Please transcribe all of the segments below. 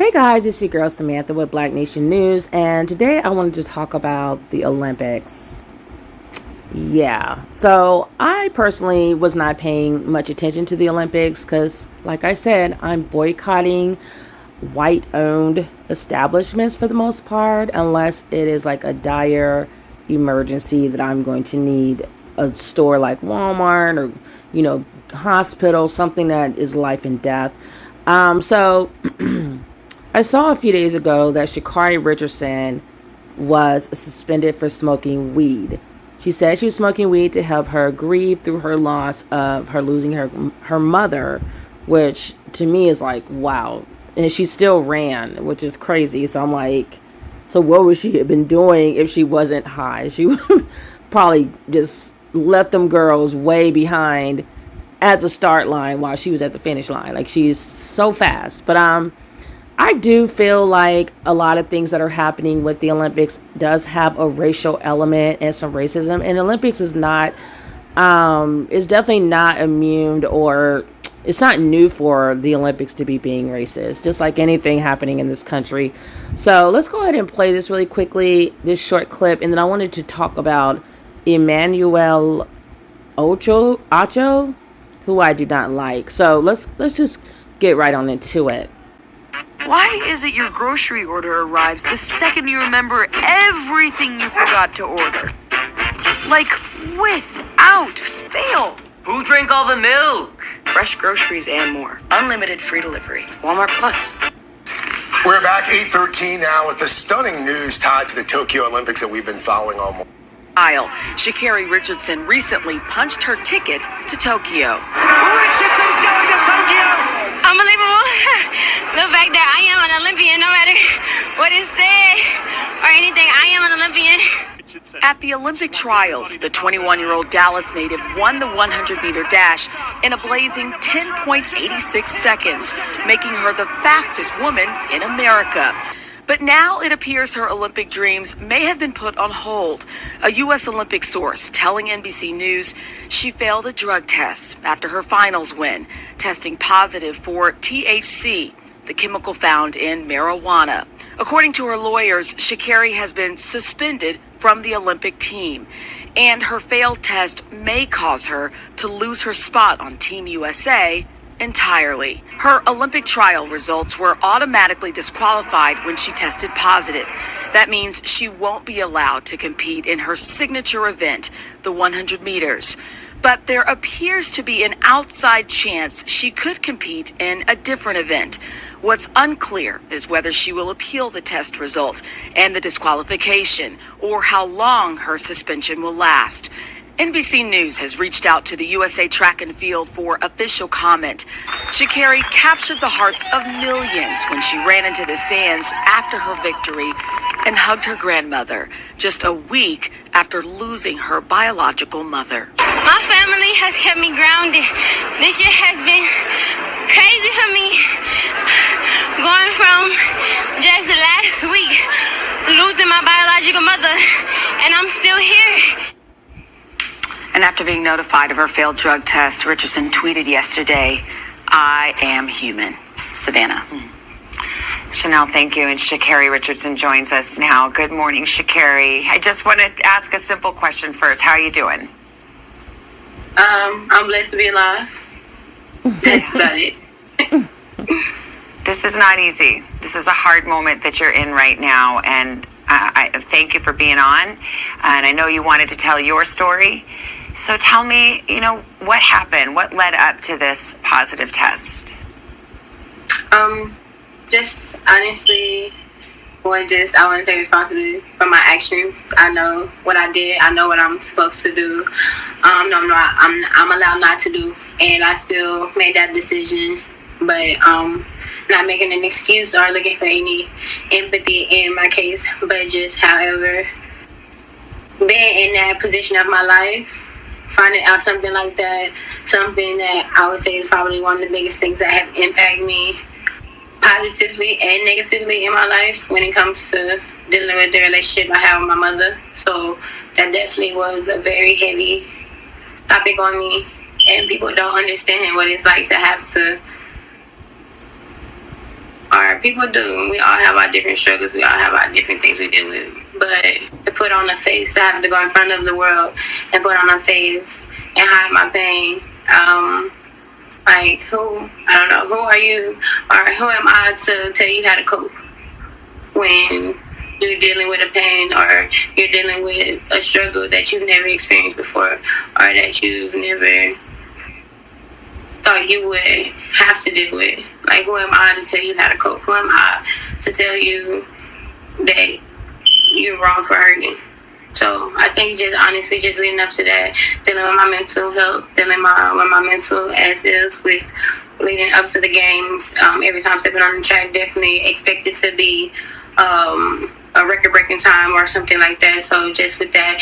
Hey guys, it's your girl Samantha with Black Nation News, and today I wanted to talk about the Olympics. Yeah, so I personally was not paying much attention to the Olympics because, like I said, I'm boycotting white owned establishments for the most part, unless it is like a dire emergency that I'm going to need a store like Walmart or, hospital, something that is life and death. So I saw a few days ago that Sha'Carri Richardson was suspended for smoking weed. She said she was smoking weed to help her grieve through her loss of her losing her mother, which to me is like, wow. And she still ran, which is crazy. So I'm like, so what would she have been doing if she wasn't high? She would probably just left them girls way behind at the start line while she was at the finish line. Like, she's so fast. But I do feel like a lot of things that are happening with the Olympics does have a racial element and some racism. And Olympics is not, is definitely not immune, or it's not new for the Olympics to be being racist, just like anything happening in this country. So let's go ahead and play this really quickly, this short clip. And then I wanted to talk about Emmanuel Acho, who I do not like. So let's just get right on into it. Why is it your grocery order arrives the second you remember everything you forgot to order? Like, without fail. Who drank all the milk? Fresh groceries and more. Unlimited free delivery. Walmart Plus. We're back 8:13 now with the stunning news tied to the Tokyo Olympics that we've been following all morning. Sha'Carri Richardson recently punched her ticket to Tokyo. Richardson's going to Tokyo! Unbelievable. The fact that I am an Olympian, no matter what is said or anything, I am an Olympian. At the Olympic trials, the 21-year-old Dallas native won the 100-meter dash in a blazing 10.86 seconds, making her the fastest woman in America. But now it appears her Olympic dreams may have been put on hold. A U.S. Olympic source telling NBC News she failed a drug test after her finals win, testing positive for THC, the chemical found in marijuana. According to her lawyers, Sha'Carri has been suspended from the Olympic team, and her failed test may cause her to lose her spot on Team USA entirely. Her Olympic trial results were automatically disqualified when she tested positive. That means she won't be allowed to compete in her signature event, the 100 meters. But there appears to be an outside chance she could compete in a different event. What's unclear is whether she will appeal the test results and the disqualification, or how long her suspension will last. NBC News has reached out to the USA Track and Field for official comment. Sha'Carri captured the hearts of millions when she ran into the stands after her victory and hugged her grandmother just a week after losing her biological mother. My family has kept me grounded. This year has been crazy for me. Going from just last week losing my biological mother, and I'm still here. And after being notified of her failed drug test, Richardson tweeted yesterday, "I am human." Savannah. Chanel, thank you. And Sha'Carri Richardson joins us now. Good morning, Sha'Carri. I just want to ask a simple question first. How are you doing? I'm blessed to be alive. That's about it. This is not easy. This is a hard moment that you're in right now. And I thank you for being on. And I know you wanted to tell your story. So tell me, what happened? What led up to this positive test? Just honestly, I want to take responsibility for my actions. I know what I did. I know what I'm supposed to do. I'm allowed not to do, and I still made that decision. But not making an excuse or looking for any empathy in my case, but just, however, being in that position of my life, finding out something like that, something that I would say is probably one of the biggest things that have impacted me positively and negatively in my life when it comes to dealing with the relationship I have with my mother. So that definitely was a very heavy topic on me, and people don't understand what it's like to have to, or hard. People do. We all have our different struggles. We all have our different things we deal with. But to put on a face, to have to go in front of the world and put on a face and hide my pain. Like, I don't know, who are you or who am I to tell you how to cope when you're dealing with a pain or you're dealing with a struggle that you've never experienced before or that you've never thought you would have to deal with. Like, who am I to tell you how to cope? Who am I to tell you that you're wrong for hurting? So I think just honestly just leading up to that, dealing with my mental health, dealing with my mental as is with leading up to the games, every time stepping on the track, definitely expected to be a record-breaking time or something like that. So just with that,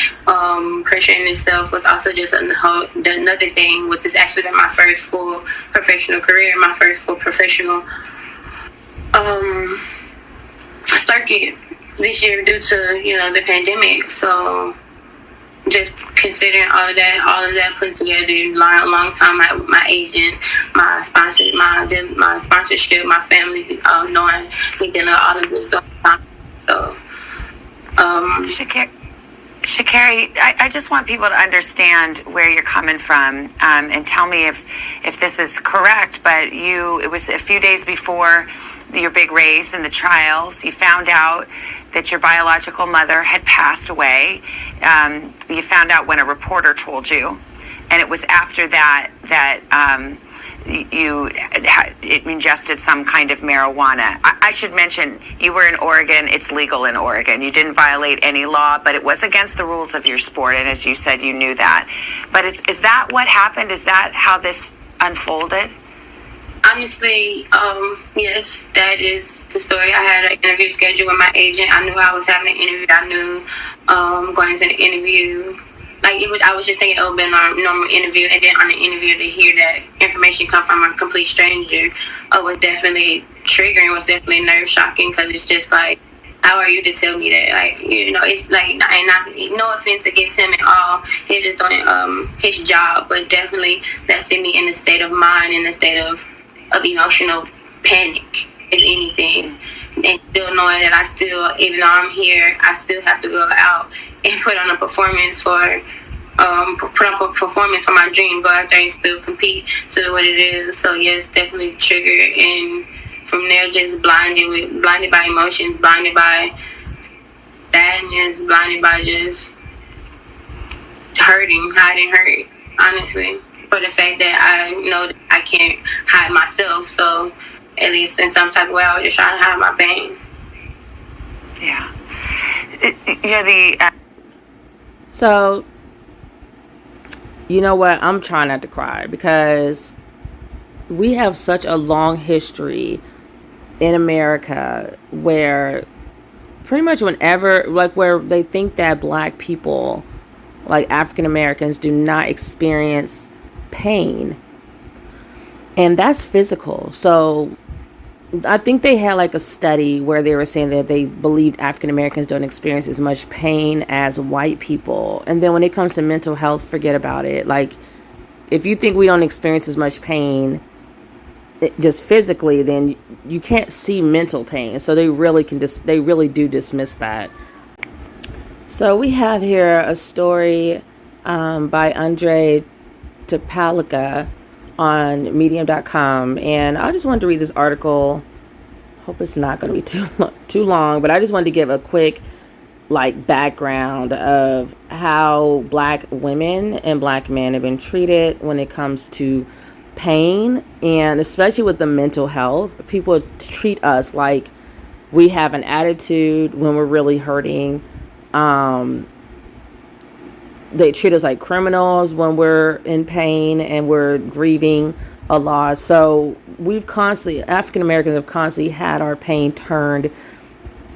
pressure in itself was also just another thing. With this actually been my first full professional career, my first full professional circuit this year due to the pandemic. So just considering all of that put together, long time, my agent, my sponsor, my sponsorship, my family, knowing me dealing with all of this stuff. So, Sha'Carri, I just want people to understand where you're coming from, and tell me if this is correct. But it was a few days before your big race and the trials, you found out that your biological mother had passed away. You found out when a reporter told you, and it was after that you ingested some kind of marijuana. I should mention, you were in Oregon. It's legal in Oregon. You didn't violate any law, but it was against the rules of your sport, and as you said, you knew that. But is that what happened? Is that how this unfolded? Honestly, yes, that is the story. I had an interview scheduled with my agent. I knew I was having an interview. I knew going into the interview, I was just thinking it would be a normal interview, and then on the interview to hear that information come from a complete stranger was definitely triggering, was definitely nerve shocking, because it's just like, how are you to tell me that? It's like, and no offense against him at all. He's just doing his job, but definitely that sent me in a state of mind, in a state of emotional panic, if anything. And still knowing that even though I'm here, I still have to go out and put on a performance for my dream, go out there and still compete to what it is. So yes, definitely triggered, and from there just blinded by emotions, blinded by sadness, blinded by just hiding hurt, honestly. For the fact that I know that I can't hide myself, so at least in some type of way I was just trying to hide my pain. Yeah. So, you know what? I'm trying not to cry, because we have such a long history in America where pretty much whenever, where they think that black people, like African Americans, do not experience pain, and that's physical. So I think they had a study where they were saying that they believed African Americans don't experience as much pain as white people. And then when it comes to mental health, forget about it. If you think we don't experience as much pain just physically, then you can't see mental pain. So they really do dismiss that. So we have here a story by Andre Topalica on medium.com, and I just wanted to read this article. Hope it's not going to be too long, but I just wanted to give a quick background of how black women and black men have been treated when it comes to pain, and especially with the mental health. People treat us like we have an attitude when we're really hurting. They treat us like criminals when we're in pain and we're grieving a loss. So African Americans have constantly had our pain turned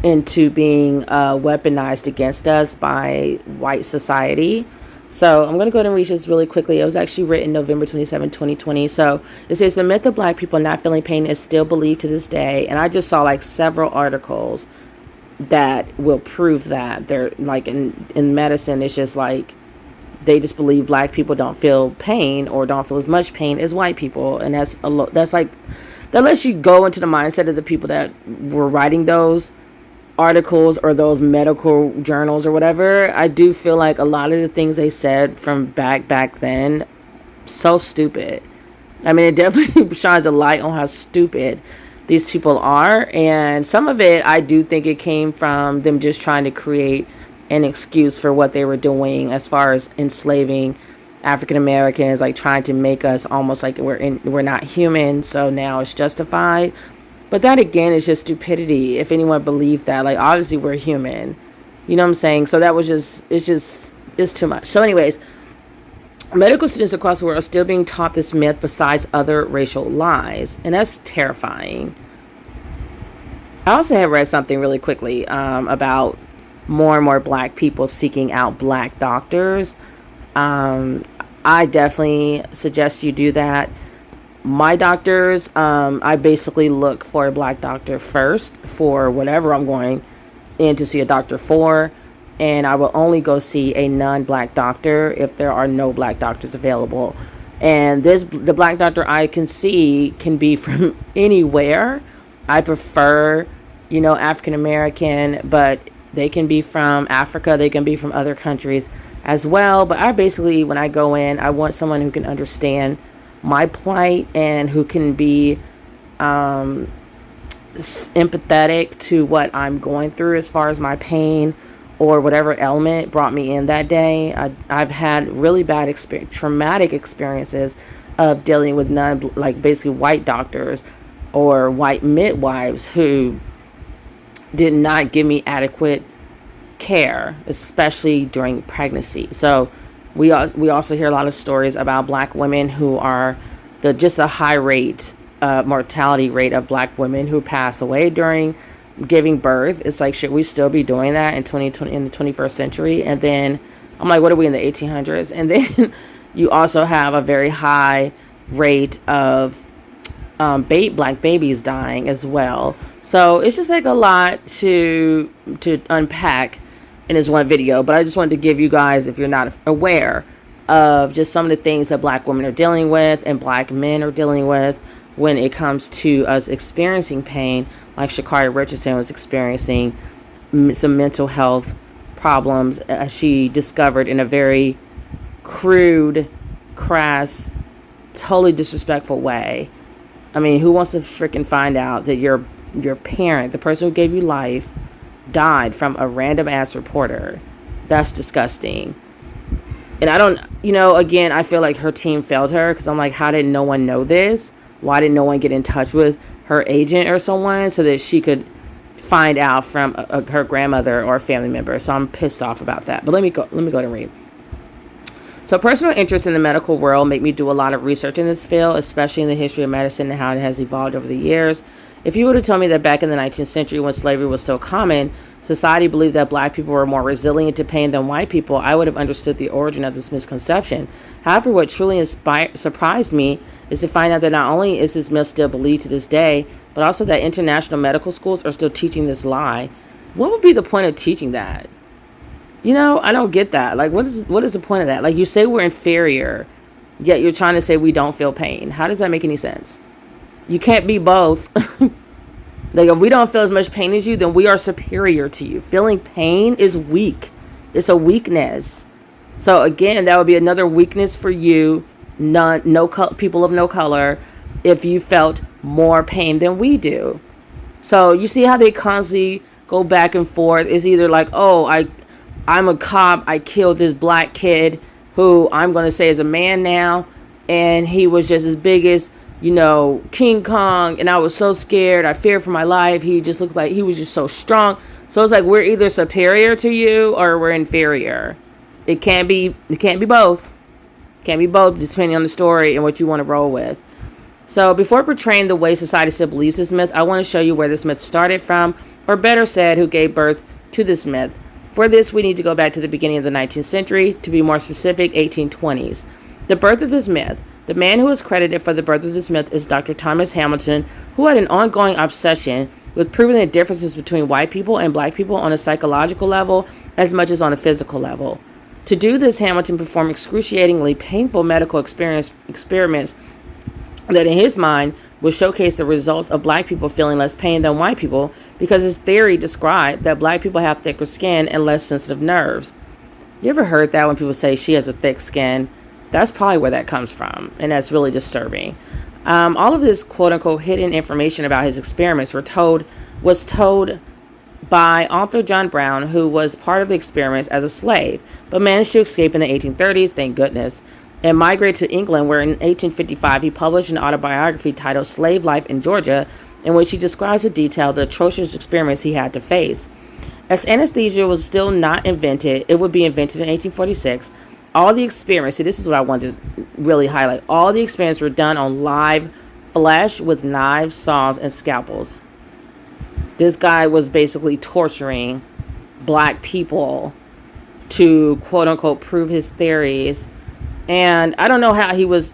into being weaponized against us by white society. So I'm going to go ahead and read this really quickly. It was actually written November 27, 2020. So it says, the myth of black people not feeling pain is still believed to this day. And I just saw several articles that will prove that. They're in medicine, it's just they just believe black people don't feel pain or don't feel as much pain as white people, and that's that lets you go into the mindset of the people that were writing those articles or those medical journals or whatever. I do feel like a lot of the things they said from back then, so stupid. I mean, it definitely shines a light on how stupid these people are. And some of it, I do think it came from them just trying to create an excuse for what they were doing as far as enslaving African Americans, like trying to make us almost like we're not human. So now it's justified. But that again is just stupidity. If anyone believed that, like, obviously we're human. You know what I'm saying? So that was it's too much. So anyways, medical students across the world are still being taught this myth besides other racial lies. And that's terrifying. I also have read something really quickly about more and more black people seeking out black doctors. I definitely suggest you do that. My doctors, I basically look for a black doctor first for whatever I'm going in to see a doctor for. And I will only go see a non-black doctor if there are no black doctors available. And the black doctor I can see can be from anywhere. I prefer, African American, but they can be from Africa. They can be from other countries as well. But I basically, when I go in, I want someone who can understand my plight and who can be empathetic to what I'm going through as far as my pain or whatever ailment brought me in that day. I've had really bad traumatic experiences of dealing with basically white doctors or white midwives who did not give me adequate care, especially during pregnancy. So we also hear a lot of stories about black women who are just a high rate mortality rate of black women who pass away during giving birth. It's like, should we still be doing that in the 21st century? And then I'm like, what are we in the 1800s? And then you also have a very high rate of black babies dying as well. So it's just like a lot to unpack in this one video. But I just wanted to give you guys, if you're not aware of just some of the things that black women are dealing with and black men are dealing with when it comes to us experiencing pain, like Sha'Carri Richardson was experiencing some mental health problems she discovered in a very crude, crass, totally disrespectful way. I mean, who wants to freaking find out that your parent, the person who gave you life, died from a random ass reporter? That's disgusting. And I don't, again, I feel like her team failed her because I'm like, how did no one know this? Why didn't no one get in touch with her agent or someone so that she could find out from her grandmother or a family member? So I'm pissed off about that. But let me go to read. So personal interest in the medical world made me do a lot of research in this field, especially in the history of medicine and how it has evolved over the years. If you would have told me that back in the 19th century when slavery was so common, society believed that black people were more resilient to pain than white people, I would have understood the origin of this misconception. However, what truly surprised me is to find out that not only is this myth still believed to this day, but also that international medical schools are still teaching this lie. What would be the point of teaching that? I don't get that. Like, what is the point of that? Like, you say we're inferior, yet you're trying to say we don't feel pain. How does that make any sense? You can't be both. Like, if we don't feel as much pain as you, then we are superior to you. Feeling pain is weak. It's a weakness. So again, that would be another weakness for you, people of no color, if you felt more pain than we do. So you see how they constantly go back and forth. It's either like, oh, I'm a cop. I killed this black kid who I'm going to say is a man now. And he was just as big as, King Kong. And I was so scared. I feared for my life. He just looked like he was just so strong. So it's like, we're either superior to you or we're inferior. It can't be both. Can't be both, depending on the story and what you want to roll with. So before portraying the way society still believes this myth, I want to show you where this myth started from, or better said, who gave birth to this myth. For this, we need to go back to the beginning of the 19th century, to be more specific, 1820s. The birth of this myth. The man who is credited for the birth of this myth is Dr. Thomas Hamilton, who had an ongoing obsession with proving the differences between white people and black people on a psychological level as much as on a physical level. To do this, Hamilton performed excruciatingly painful medical experiments that in his mind would showcase the results of black people feeling less pain than white people, because his theory described that black people have thicker skin and less sensitive nerves. You ever heard that when people say she has a thick skin? That's probably where that comes from, and that's really disturbing. All of this quote-unquote hidden information about his experiments was told by author John Brown, who was part of the experiments as a slave, but managed to escape in the 1830s, thank goodness, and migrated to England, where in 1855 he published an autobiography titled Slave Life in Georgia, in which he describes with detail the atrocious experiments he had to face. As anesthesia was still not invented, it would be invented in 1846. All the experiments, see, this is what I wanted to really highlight, all the experiments were done on live flesh with knives, saws, and scalpels. This guy was basically torturing black people to quote-unquote prove his theories. And I don't know how he was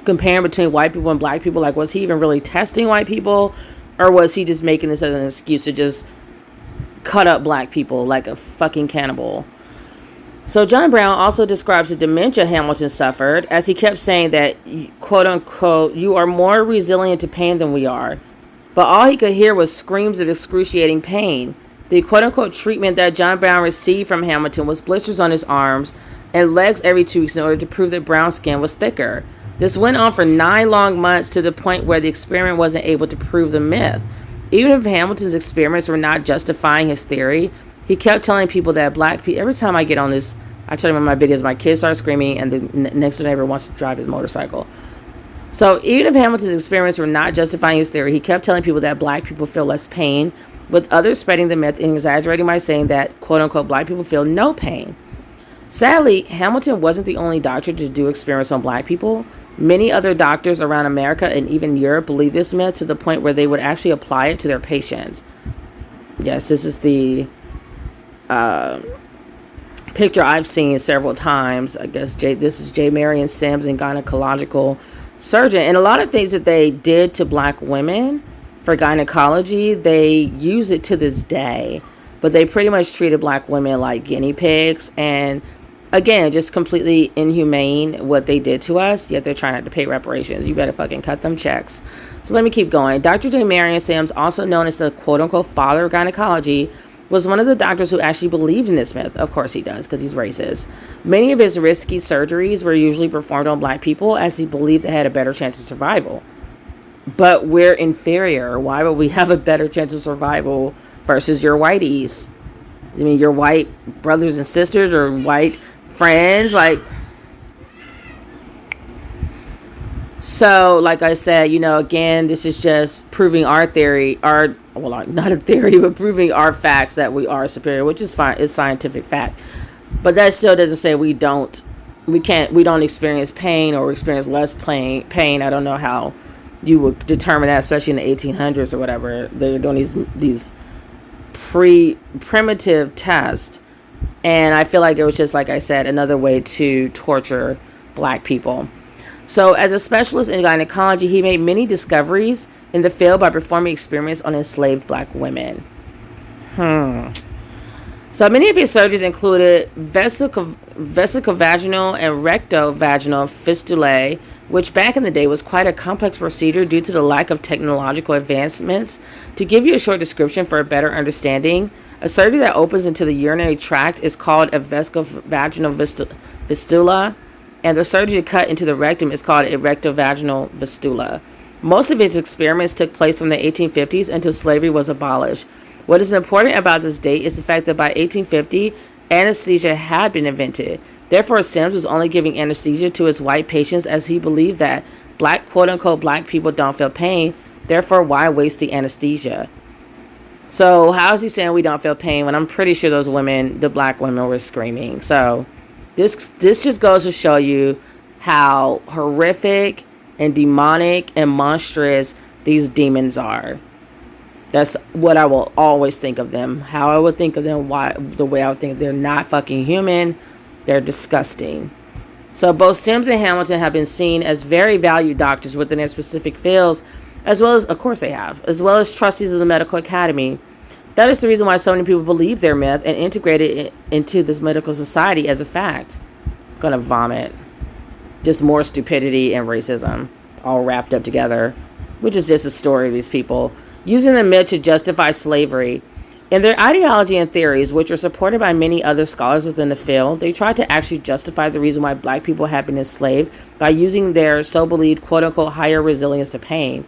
comparing between white people and black people. Like, was he even really testing white people? Or was he just making this as an excuse to just cut up black people like a fucking cannibal? So John Brown also describes the dementia Hamilton suffered, as he kept saying that, quote-unquote, you are more resilient to pain than we are. But all he could hear was screams of excruciating pain. The quote-unquote treatment that John Brown received from Hamilton was blisters on his arms and legs every 2 weeks in order to prove that Brown's skin was thicker. This went on for 9 long months, to the point where the experiment wasn't able to prove the myth. Even if Hamilton's experiments were not justifying his theory, he kept telling people that black people, every time I get on this, I tell them in my videos, my kids start screaming and the next door neighbor wants to drive his motorcycle. So even if Hamilton's experiments were not justifying his theory, he kept telling people that black people feel less pain, with others spreading the myth and exaggerating by saying that, quote-unquote, black people feel no pain. Sadly, Hamilton wasn't the only doctor to do experiments on black people. Many other doctors around America and even Europe believed this myth, to the point where they would actually apply it to their patients. Yes, this is the picture I've seen several times. I guess this is J. Marion Sims, and gynecological surgeon. And a lot of things that they did to black women for gynecology, they use it to this day. But they pretty much treated black women like guinea pigs. And again, just completely inhumane what they did to us, yet they're trying not to pay reparations. You better fucking cut them checks. So let me keep going. Dr. J. Marion Sims, also known as the quote-unquote father of gynecology, was one of the doctors who actually believed in this myth. Of course he does, because he's racist. Many of his risky surgeries were usually performed on black people, as he believed they had a better chance of survival. But we're inferior. Why would we have a better chance of survival versus your whiteys? I mean, your white brothers and sisters or white friends, like. So, like I said, again, this is just proving our theory, not a theory, but proving our facts that we are superior, which is fine, it's scientific fact. But that still doesn't say we don't experience pain or experience less pain. I don't know how you would determine that, especially in the 1800s or whatever. They're doing these primitive tests. And I feel like it was just, like I said, another way to torture black people. So as a specialist in gynecology, he made many discoveries in the field by performing experiments on enslaved black women. So many of his surgeries included vesicovaginal and rectovaginal fistulae, which back in the day was quite a complex procedure due to the lack of technological advancements. To give you a short description for a better understanding, a surgery that opens into the urinary tract is called a vesicovaginal fistula, and the surgery to cut into the rectum is called a rectovaginal fistula. Most of his experiments took place from the 1850s until slavery was abolished. What is important about this date is the fact that by 1850, anesthesia had been invented. Therefore, Sims was only giving anesthesia to his white patients, as he believed that black, quote-unquote, black people don't feel pain. Therefore, why waste the anesthesia? So how is he saying we don't feel pain when I'm pretty sure those women, the black women, were screaming? So this just goes to show you how horrific and demonic and monstrous these demons are. That's what I will always think of them. How I would think of them, the way I would think. They're not fucking human. They're disgusting. So both Sims and Hamilton have been seen as very valued doctors within their specific fields, as well as, of course they have, as well as trustees of the medical academy. That is the reason why so many people believe their myth and integrated it into this medical society as a fact. I'm gonna vomit. Just more stupidity and racism. all wrapped up together, which is just a story of these people using the myth to justify slavery. In their ideology and theories, which are supported by many other scholars within the field, they try to actually justify the reason why black people have been enslaved by using their so-believed quote-unquote higher resilience to pain.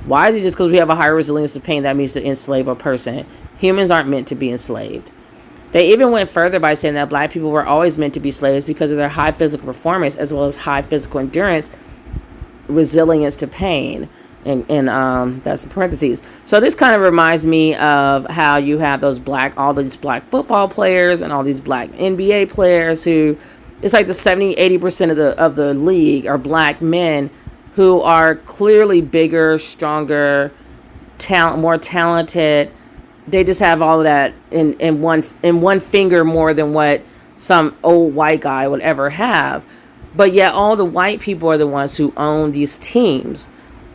Why is it just because we have a higher resilience to pain that means to enslave a person? Humans aren't meant to be enslaved. They even went further by saying that black people were always meant to be slaves because of their high physical performance as well as high physical endurance, resilience to pain. And that's in parentheses. So this kind of reminds me of how you have all these black football players and all these black NBA players who, it's like the 70-80% of the league are black men who are clearly bigger, stronger, more talented. They just have all of that in one finger more than what some old white guy would ever have. But yet all the white people are the ones who own these teams.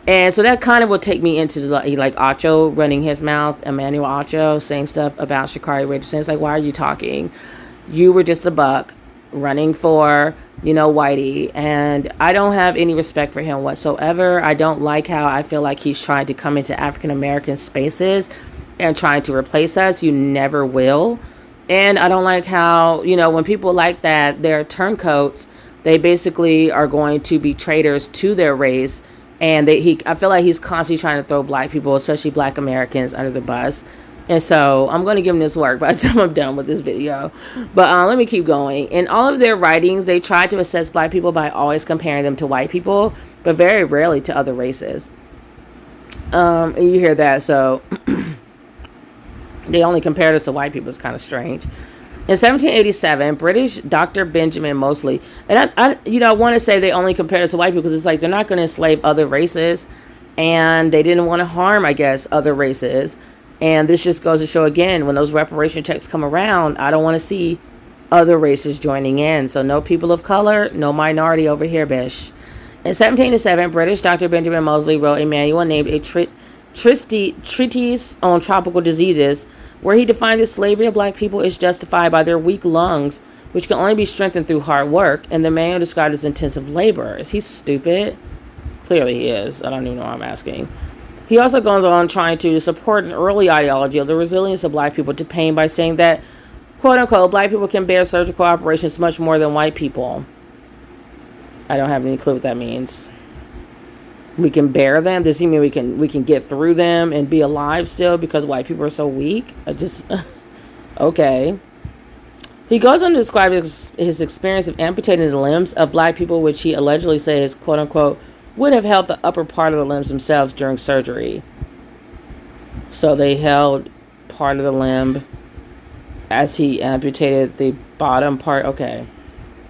And so that kind of will take me into like Acho running his mouth, Emmanuel Acho saying stuff about Sha'Carri Richardson. It's like, why are you talking? You were just a buck running for, Whitey. And I don't have any respect for him whatsoever. I don't like how I feel like he's trying to come into African American spaces and trying to replace us. You never will. And I don't like how, when people like that, they're turncoats. They basically are going to be traitors to their race. And I feel like he's constantly trying to throw black people, especially black Americans, under the bus. And so I'm going to give him this work by the time I'm done with this video. But let me keep going. In all of their writings, they try to assess black people by always comparing them to white people, but very rarely to other races. And you hear that, so they only compared us to white people. It's kind of strange. In 1787, British Dr. Benjamin Moseley, and I want to say they only compared us to white people because it's like they're not going to enslave other races, and they didn't want to harm, I guess, other races. And this just goes to show again, when those reparation checks come around, I don't want to see other races joining in. So no people of color, no minority over here, bish. In 1787, British Dr. Benjamin Moseley wrote a manual named A Treatise on Tropical Diseases, where he defined that slavery of black people is justified by their weak lungs, which can only be strengthened through hard work, and the manual described as intensive labor. Is he stupid? Clearly he is. I don't even know what I'm asking. He also goes on trying to support an early ideology of the resilience of black people to pain by saying that, quote unquote, black people can bear surgical operations much more than white people. I don't have any clue what that means. We can bear them? Does he mean we can get through them and be alive still because white people are so weak? Okay. He goes on to describe his experience of amputating the limbs of black people, which he allegedly says, quote unquote, would have held the upper part of the limbs themselves during surgery. So they held part of the limb as he amputated the bottom part. Okay.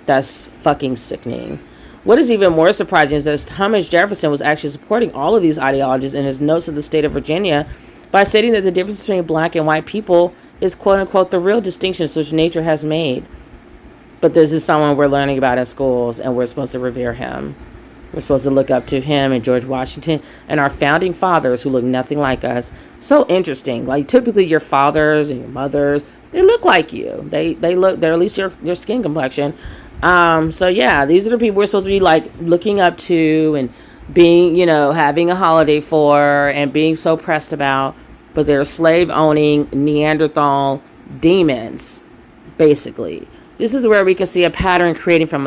That's fucking sickening. What is even more surprising is that Thomas Jefferson was actually supporting all of these ideologies in his notes of the state of Virginia by stating that the difference between black and white people is, quote unquote, the real distinctions which nature has made. But this is someone we're learning about in schools, and we're supposed to revere him. We're supposed to look up to him and George Washington and our founding fathers who look nothing like us. So interesting. Like typically your fathers and your mothers, they look like you. They're at least your skin complexion. So yeah, these are the people we're supposed to be like looking up to and being, having a holiday for and being so pressed about, but they're slave owning Neanderthal demons, basically. This is where we can see a pattern creating from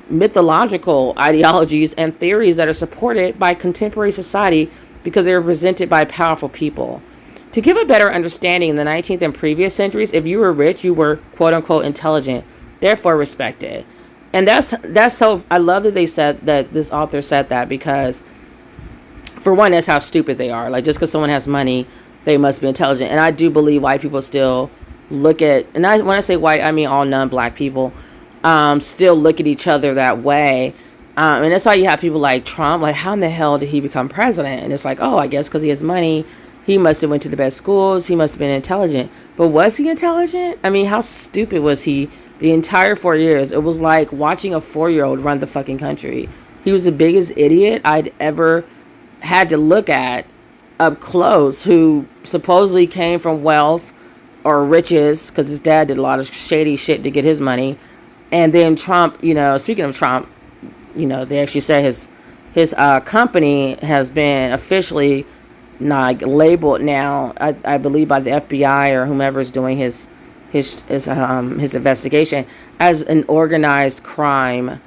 mythological ideologies and theories that are supported by contemporary society because they're presented by powerful people. To give a better understanding, in the 19th and previous centuries, if you were rich, you were quote unquote intelligent, therefore respected. And that's so, I love that they said that, this author said that, because for one, that's how stupid they are. Like just because someone has money, they must be intelligent. And I do believe white people still look at, and when I say white, I mean all non-black people, still look at each other that way. And that's why you have people like Trump, like how in the hell did he become president? And it's like, oh, I guess because he has money, he must have went to the best schools, he must have been intelligent. But was he intelligent? I mean, how stupid was he the entire 4 years? It was like watching a 4-year-old run the fucking country. He was the biggest idiot I'd ever had to look at up close, who supposedly came from wealth or riches because his dad did a lot of shady shit to get his money. And then Trump, speaking of Trump, they actually say his his company has been officially not labeled now, I believe, by the FBI or whomever is doing his investigation as an organized crime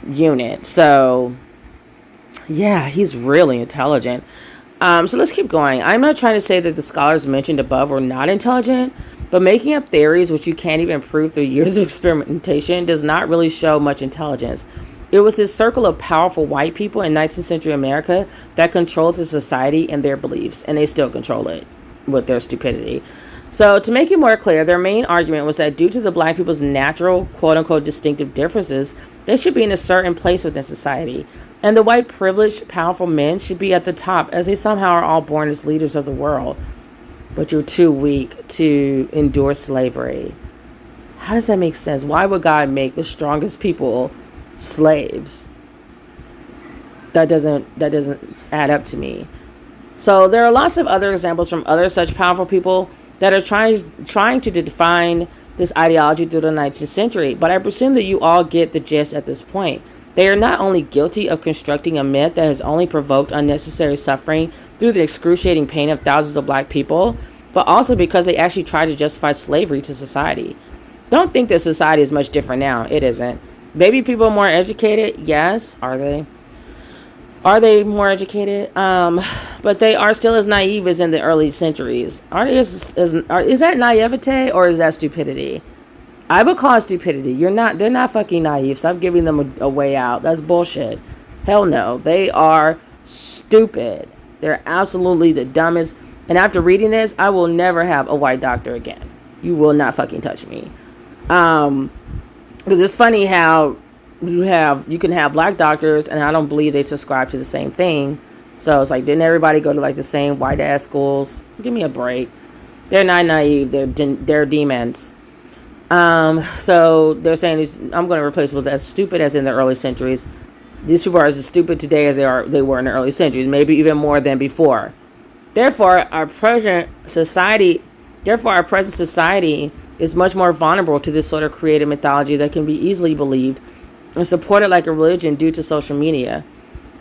unit. So yeah, he's really intelligent. So let's keep going. I'm not trying to say that the scholars mentioned above were not intelligent, but making up theories which you can't even prove through years of experimentation does not really show much intelligence. It was this circle of powerful white people in 19th century America that controls the society and their beliefs, and they still control it with their stupidity. So to make it more clear, their main argument was that due to the black people's natural, quote-unquote, distinctive differences, they should be in a certain place within society. And the white, privileged, powerful men should be at the top, as they somehow are all born as leaders of the world. But you're too weak to endure slavery. How does that make sense? Why would God make the strongest people slaves? That doesn't add up to me. So there are lots of other examples from other such powerful people that are trying to define this ideology through the 19th century. But I presume that you all get the gist at this point. They are not only guilty of constructing a myth that has only provoked unnecessary suffering through the excruciating pain of thousands of black people, but also because they actually try to justify slavery to society. Don't think that society is much different now. It isn't. Maybe people are more educated. Yes. Are they? Are they more educated? But they are still as naive as in the early centuries. Is that naivete or is that stupidity? I would call it stupidity. They're not fucking naive. Stop giving them a way out. That's bullshit. Hell no. They are stupid. They're absolutely the dumbest. And after reading this, I will never have a white doctor again. You will not fucking touch me. Because it's funny how you can have black doctors, and I don't believe they subscribe to the same thing. So it's like, didn't everybody go to like the same white ass schools? Give me a break. They're not naive. They're demons. So they're saying I'm going to replace it with as stupid as in the early centuries. These people are as stupid today as they were in the early centuries, maybe even more than before. Therefore, our present society is much more vulnerable to this sort of creative mythology that can be easily believed and supported like a religion due to social media.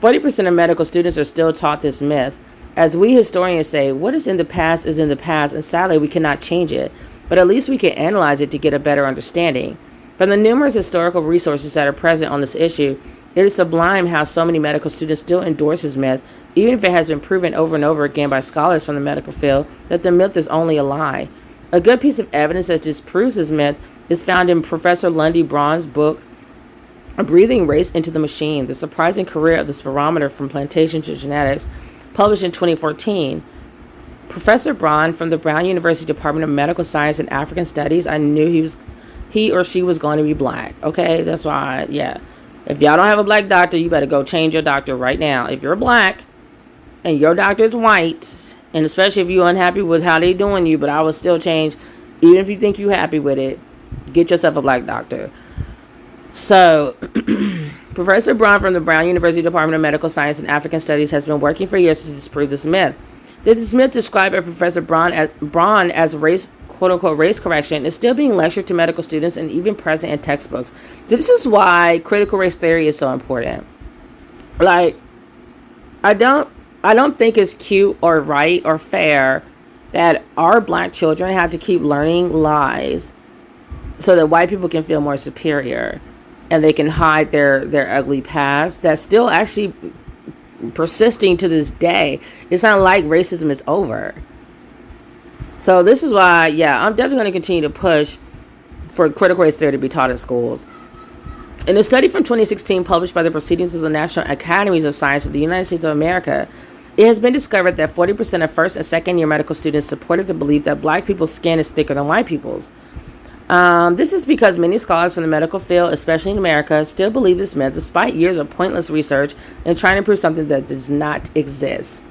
40% of medical students are still taught this myth. As we historians say, what is in the past is in the past, and sadly we cannot change it, but at least we can analyze it to get a better understanding. From the numerous historical resources that are present on this issue, it is sublime how so many medical students still endorse this myth, even if it has been proven over and over again by scholars from the medical field that the myth is only a lie. A good piece of evidence that disproves this myth is found in Professor Lundy Braun's book, A Breathing Race into the Machine, The Surprising Career of the Spirometer from Plantation to Genetics, published in 2014. Professor Braun from the Brown University Department of Medical Science and African Studies, I knew he or she was going to be black. Okay, that's why, yeah. If y'all don't have a black doctor, you better go change your doctor right now. If you're black and your doctor is white, and especially if you're unhappy with how they doing you, but I will still change, even if you think you're happy with it, get yourself a black doctor. So, Professor Braun from the Brown University Department of Medical Science and African Studies has been working for years to disprove this myth. This myth described by Professor Braun as race, quote-unquote, race correction is still being lectured to medical students and even present in textbooks. So this is why critical race theory is so important. Like, I don't think it's cute or right or fair that our black children have to keep learning lies so that white people can feel more superior and they can hide their ugly past that's still actually persisting to this day. It's not like racism is over. So this is why, yeah, I'm definitely going to continue to push for critical race theory to be taught in schools. In a study from 2016 published by the Proceedings of the National Academies of Science of the United States of America, it has been discovered that 40% of first and second year medical students supported the belief that black people's skin is thicker than white people's. This is because many scholars from the medical field, especially in America, still believe this myth despite years of pointless research and trying to prove something that does not exist.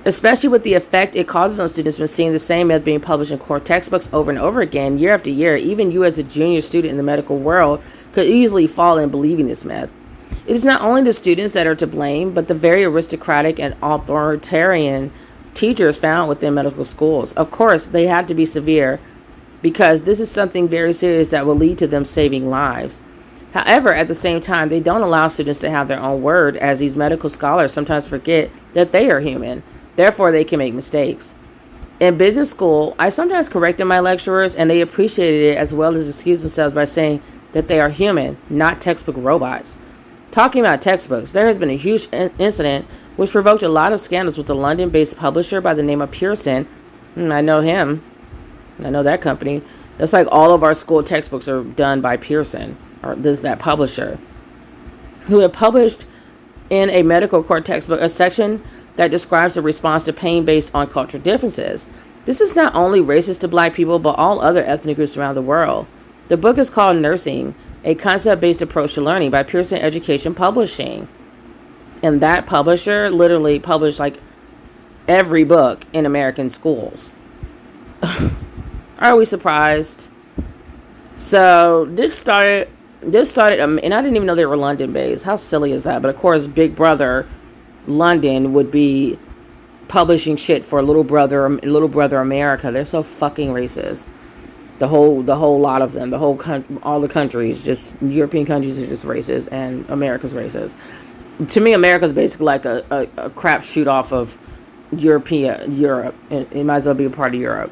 Especially with the effect it causes on students when seeing the same myth being published in core textbooks over and over again, year after year. Even you as a junior student in the medical world could easily fall in believing this myth. It is not only the students that are to blame, but the very aristocratic and authoritarian teachers found within medical schools. Of course, they have to be severe, because this is something very serious that will lead to them saving lives. However, at the same time, they don't allow students to have their own word, as these medical scholars sometimes forget that they are human. Therefore, they can make mistakes. In business school, I sometimes corrected my lecturers, and they appreciated it, as well as excused themselves by saying that they are human, not textbook robots. Talking about textbooks, there has been a huge incident which provoked a lot of scandals with a London-based publisher by the name of Pearson. I know him. I know that company. That's like all of our school textbooks are done by Pearson, or that publisher, who had published in a medical court textbook a section that describes the response to pain based on cultural differences. This is not only racist to black people, but all other ethnic groups around the world. The book is called Nursing, a concept-based approach to learning by Pearson Education Publishing. And that publisher literally published like every book in American schools. Are we surprised? So this started, and I didn't even know they were London-based. How silly is that? But of course, Big Brother London would be publishing shit for Little Brother America. They're so fucking racist. The whole lot of them, all the countries, just European countries are just racist, and America's racist. To me, America's basically like a crapshoot off of Europe. It might as well be a part of Europe.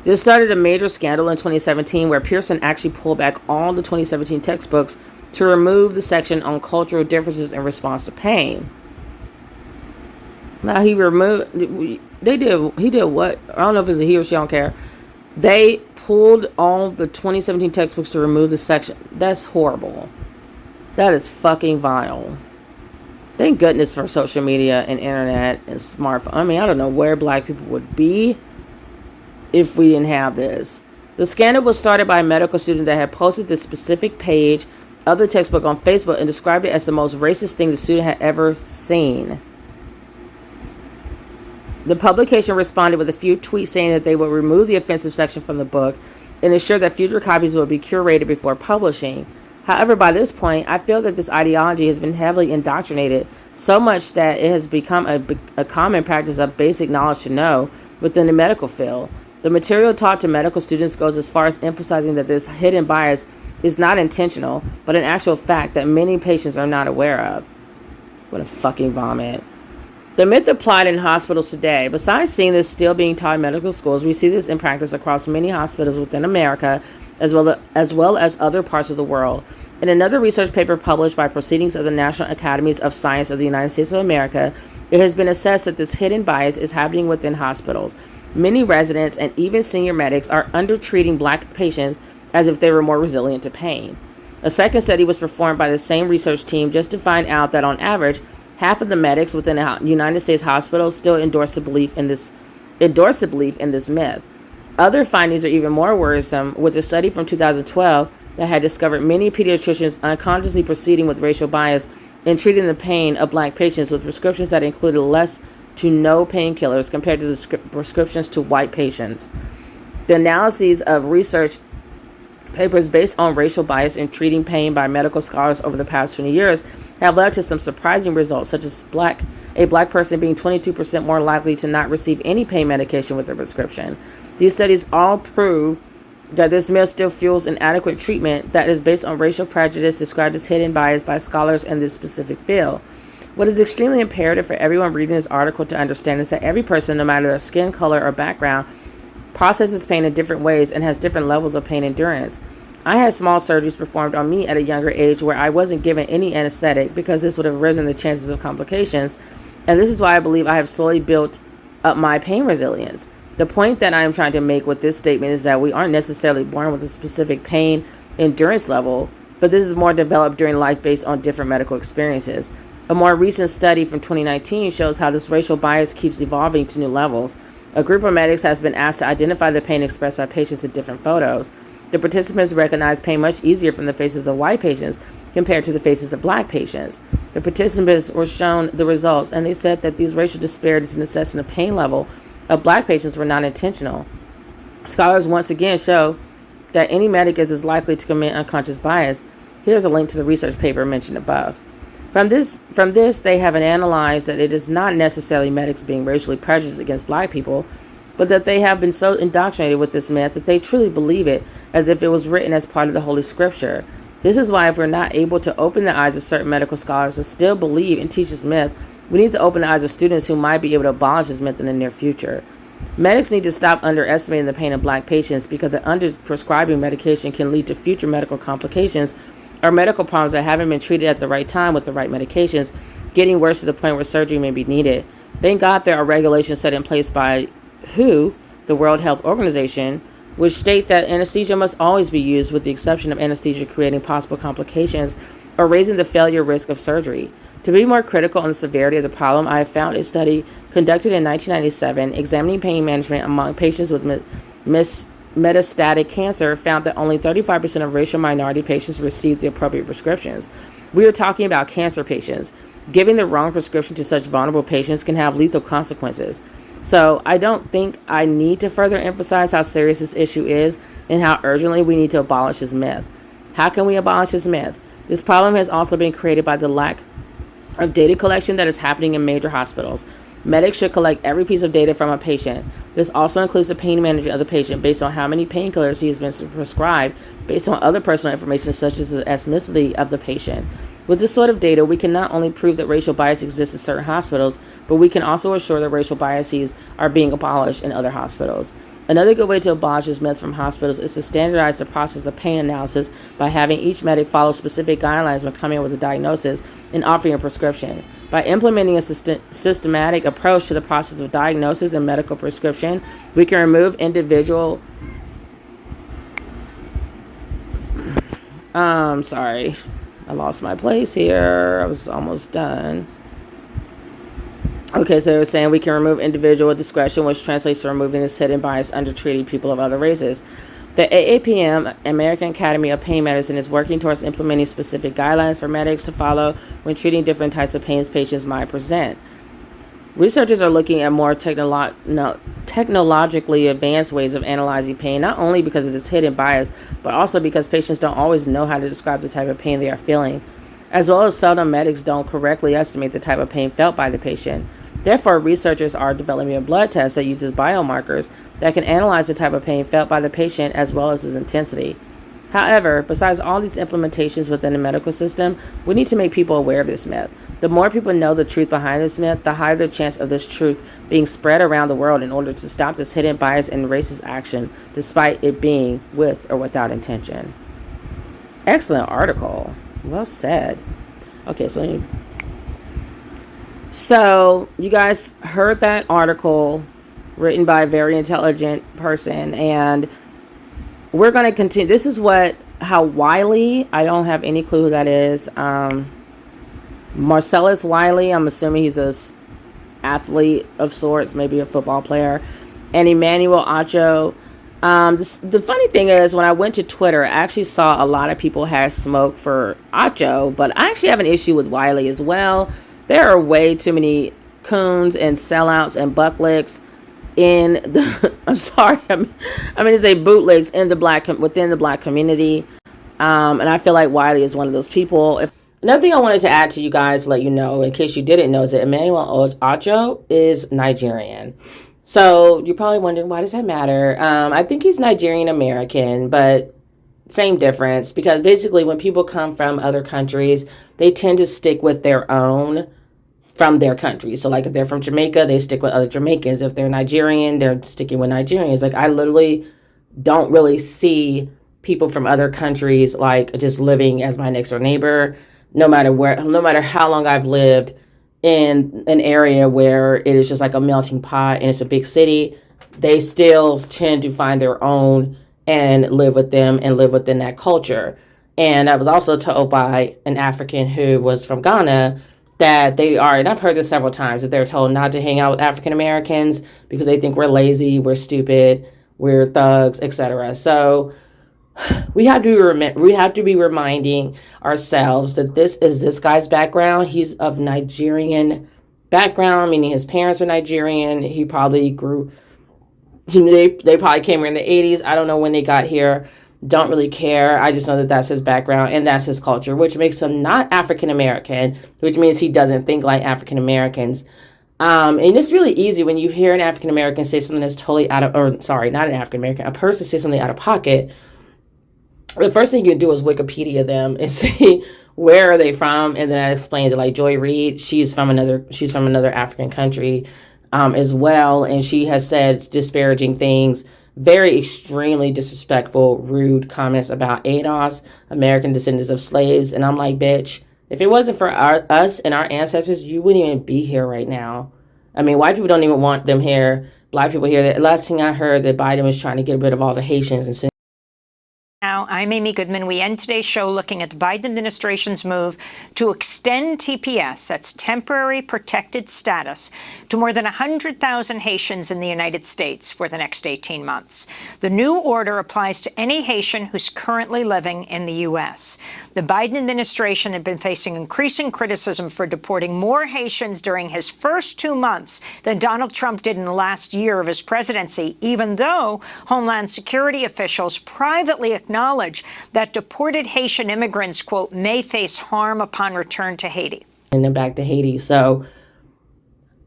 This started a major scandal in 2017 where Pearson actually pulled back all the 2017 textbooks to remove the section on cultural differences in response to pain. Now he did what? I don't know if it's a he or she, I don't care. They pulled all the 2017 textbooks to remove the section. That's horrible. That is fucking vile. Thank goodness for social media and internet and smartphone. I mean, I don't know where black people would be if we didn't have this. The scandal was started by a medical student that had posted this specific page of the textbook on Facebook and described it as the most racist thing the student had ever seen. The publication responded with a few tweets saying that they would remove the offensive section from the book and ensure that future copies would be curated before publishing. However, by this point, I feel that this ideology has been heavily indoctrinated so much that it has become a common practice of basic knowledge to know within the medical field. The material taught to medical students goes as far as emphasizing that this hidden bias is not intentional, but an actual fact that many patients are not aware of. What a fucking vomit. The myth applied in hospitals today. Besides seeing this still being taught in medical schools, we see this in practice across many hospitals within America, as well as other parts of the world. In another research paper published by Proceedings of the National Academies of Science of the United States of America, it has been assessed that this hidden bias is happening within hospitals. Many residents and even senior medics are undertreating black patients as if they were more resilient to pain. A second study was performed by the same research team just to find out that on average, half of the medics within the United States hospitals still endorse the belief in this myth. Other findings are even more worrisome, with a study from 2012 that had discovered many pediatricians unconsciously proceeding with racial bias in treating the pain of black patients with prescriptions that included less to no painkillers compared to the prescriptions to white patients. The analyses of research papers based on racial bias in treating pain by medical scholars over the past 20 years have led to some surprising results, such as a black person being 22% more likely to not receive any pain medication with their prescription. These studies all prove that this myth still fuels inadequate treatment that is based on racial prejudice described as hidden bias by scholars in this specific field. What is extremely imperative for everyone reading this article to understand is that every person, no matter their skin color or background, processes pain in different ways and has different levels of pain endurance. I had small surgeries performed on me at a younger age where I wasn't given any anesthetic because this would have risen the chances of complications, and this is why I believe I have slowly built up my pain resilience. The point that I am trying to make with this statement is that we aren't necessarily born with a specific pain endurance level, but this is more developed during life based on different medical experiences. A more recent study from 2019 shows how this racial bias keeps evolving to new levels. A group of medics has been asked to identify the pain expressed by patients in different photos. The participants recognized pain much easier from the faces of white patients compared to the faces of black patients. The participants were shown the results, and they said that these racial disparities in assessing the pain level of black patients were not intentional. Scholars once again show that any medic is as likely to commit unconscious bias. Here's a link to the research paper mentioned above. From this, they have analyzed that it is not necessarily medics being racially prejudiced against black people, but that they have been so indoctrinated with this myth that they truly believe it as if it was written as part of the Holy Scripture. This is why if we're not able to open the eyes of certain medical scholars that still believe and teach this myth, we need to open the eyes of students who might be able to abolish this myth in the near future. Medics need to stop underestimating the pain of black patients because the underprescribing medication can lead to future medical complications or medical problems that haven't been treated at the right time with the right medications, getting worse to the point where surgery may be needed. Thank God there are regulations set in place by WHO, the World Health Organization, which state that anesthesia must always be used with the exception of anesthesia creating possible complications or raising the failure risk of surgery. To be more critical on the severity of the problem, I have found a study conducted in 1997 examining pain management among patients with metastatic cancer found that only 35% of racial minority patients received the appropriate prescriptions. We are talking about cancer patients. Giving the wrong prescription to such vulnerable patients can have lethal consequences. So I don't think I need to further emphasize how serious this issue is and how urgently we need to abolish this myth. How can we abolish this myth? This problem has also been created by the lack of data collection that is happening in major hospitals. Medics should collect every piece of data from a patient. This also includes the pain management of the patient based on how many painkillers he has been prescribed, based on other personal information such as the ethnicity of the patient. With this sort of data, we can not only prove that racial bias exists in certain hospitals, but we can also assure that racial biases are being abolished in other hospitals. Another good way to abolish this myth from hospitals is to standardize the process of pain analysis by having each medic follow specific guidelines when coming up with a diagnosis and offering a prescription. By implementing a systematic approach to the process of diagnosis and medical prescription, we can remove individual... sorry. I lost my place here. I was almost done. Okay, so they were saying we can remove individual discretion, which translates to removing this hidden bias under treating people of other races. The AAPM, American Academy of Pain Medicine, is working towards implementing specific guidelines for medics to follow when treating different types of pains patients might present. Researchers are looking at more technologically advanced ways of analyzing pain, not only because of this hidden bias, but also because patients don't always know how to describe the type of pain they are feeling, as well as seldom medics don't correctly estimate the type of pain felt by the patient. Therefore, researchers are developing a blood test that uses biomarkers that can analyze the type of pain felt by the patient as well as its intensity. However, besides all these implementations within the medical system, we need to make people aware of this myth. The more people know the truth behind this myth, the higher the chance of this truth being spread around the world in order to stop this hidden bias and racist action, despite it being with or without intention. Excellent article. Well said. Okay, so you guys heard that article written by a very intelligent person, and we're going to continue. This is how Wiley, I don't have any clue who that is. Marcellus Wiley, I'm assuming he's a athlete of sorts, maybe a football player. And Emmanuel Acho. The funny thing is, when I went to Twitter, I actually saw a lot of people had smoke for Acho, but I actually have an issue with Wiley as well. There are way too many coons and sellouts and bucklicks in the I'm sorry, I mean to say bootlegs in within the black community, and I feel like Wiley is one of those people. Another thing I wanted to add to you guys, let you know in case you didn't know, is that Emmanuel Acho is Nigerian. So you're probably wondering, why does that matter? I think he's Nigerian American, but same difference, because basically when people come from other countries, they tend to stick with their own from their country. So like if they're from Jamaica, they stick with other Jamaicans. If they're Nigerian, they're sticking with Nigerians. Like I literally don't really see people from other countries like just living as my next door neighbor, no matter how long I've lived in an area where it is just like a melting pot and it's a big city. They still tend to find their own and live with them and live within that culture. And I was also told by an African who was from Ghana that they are, and I've heard this several times, that they're told not to hang out with African Americans because they think we're lazy, we're stupid, we're thugs, etc. So we have to be reminding ourselves that this is this guy's background. He's of Nigerian background, meaning his parents are Nigerian. He probably they probably came here in the 80s. I don't know when they got here. Don't really care. I just know that that's his background and that's his culture, which makes him not African American, which means he doesn't think like African Americans. And it's really easy when you hear an African American say something that's totally a person say something out of pocket. the first thing you do is Wikipedia them and see where are they from, and then that explains it. Like Joy Reid, she's from another African country as well, and she has said disparaging things, very extremely disrespectful, rude comments about ADOS, American descendants of slaves. And I'm like, bitch, if it wasn't for us and our ancestors, you wouldn't even be here right now. I mean, white people don't even want them here. Black people here. The last thing I heard that Biden was trying to get rid of all the Haitians and send. Now, I'm Amy Goodman. We end today's show looking at the Biden administration's move to extend TPS, that's temporary protected status, to more than 100,000 Haitians in the United States for the next 18 months. The new order applies to any Haitian who's currently living in the U.S. The Biden administration had been facing increasing criticism for deporting more Haitians during his first 2 months than Donald Trump did in the last year of his presidency, even though Homeland Security officials privately acknowledge that deported Haitian immigrants, quote, may face harm upon return to Haiti. And then back to Haiti. So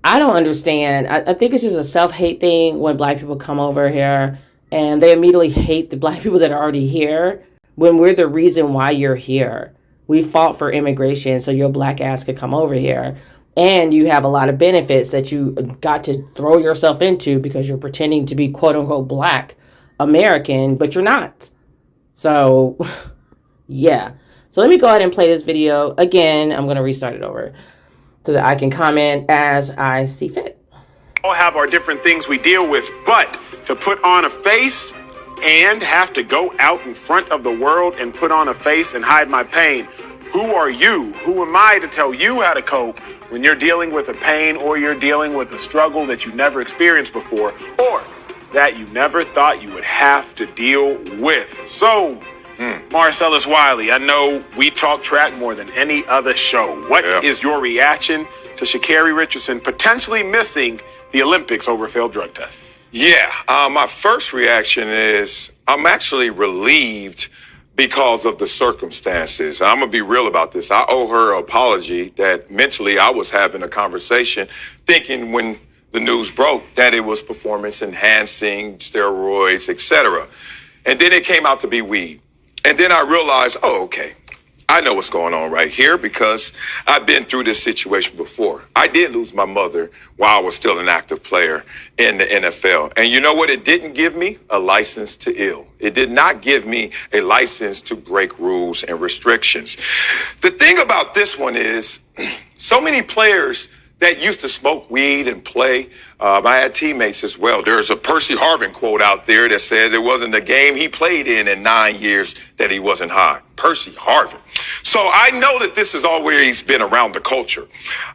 I don't understand. I think it's just a self-hate thing when black people come over here and they immediately hate the black people that are already here when we're the reason why you're here. We fought for immigration so your black ass could come over here. And you have a lot of benefits that you got to throw yourself into because you're pretending to be quote unquote black American, but you're not. So, yeah. So let me go ahead and play this video. Again, I'm going to restart it over so that I can comment as I see fit. All have our different things we deal with, but to put on a face and have to go out in front of the world and put on a face and hide my pain. Who are you? Who am I to tell you how to cope when you're dealing with a pain or you're dealing with a struggle that you never experienced before or that you never thought you would have to deal with? So, Marcellus Wiley, I know we talk track more than any other show. What is your reaction to Sha'Carri Richardson potentially missing the Olympics over a failed drug test? Yeah, my first reaction is I'm actually relieved because of the circumstances. I'm going to be real about this. I owe her an apology that mentally I was having a conversation thinking when the news broke that it was performance enhancing, steroids, etc. And then it came out to be weed. And then I realized, oh, okay, I know what's going on right here because I've been through this situation before. I did lose my mother while I was still an active player in the NFL. And you know what? It didn't give me a license to ill. It did not give me a license to break rules and restrictions. The thing about this one is so many players that used to smoke weed and play. I had teammates as well. There's a Percy Harvin quote out there that says it wasn't a game he played in 9 years that he wasn't high. Percy Harvin. So I know that this is always been around the culture.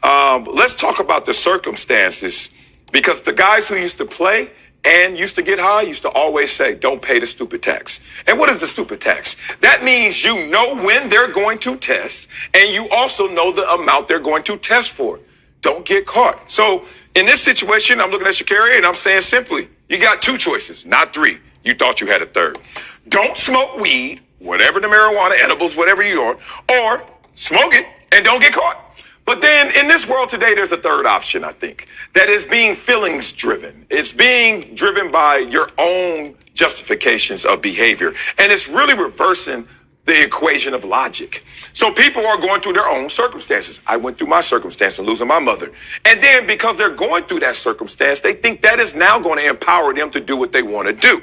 Let's talk about the circumstances because the guys who used to play and used to get high used to always say, don't pay the stupid tax. And what is the stupid tax? That means you know when they're going to test and you also know the amount they're going to test for. Don't get caught. So in this situation, I'm looking at Sha'Carri and I'm saying simply, you got 2 choices, not 3. You thought you had a third. Don't smoke weed, whatever the marijuana, edibles, whatever you are, or smoke it and don't get caught. But then in this world today, there's a third option, I think, that is being feelings driven. It's being driven by your own justifications of behavior. And it's really reversing the equation of logic. So people are going through their own circumstances. I went through my circumstance of losing my mother. And then because they're going through that circumstance, they think that is now going to empower them to do what they want to do.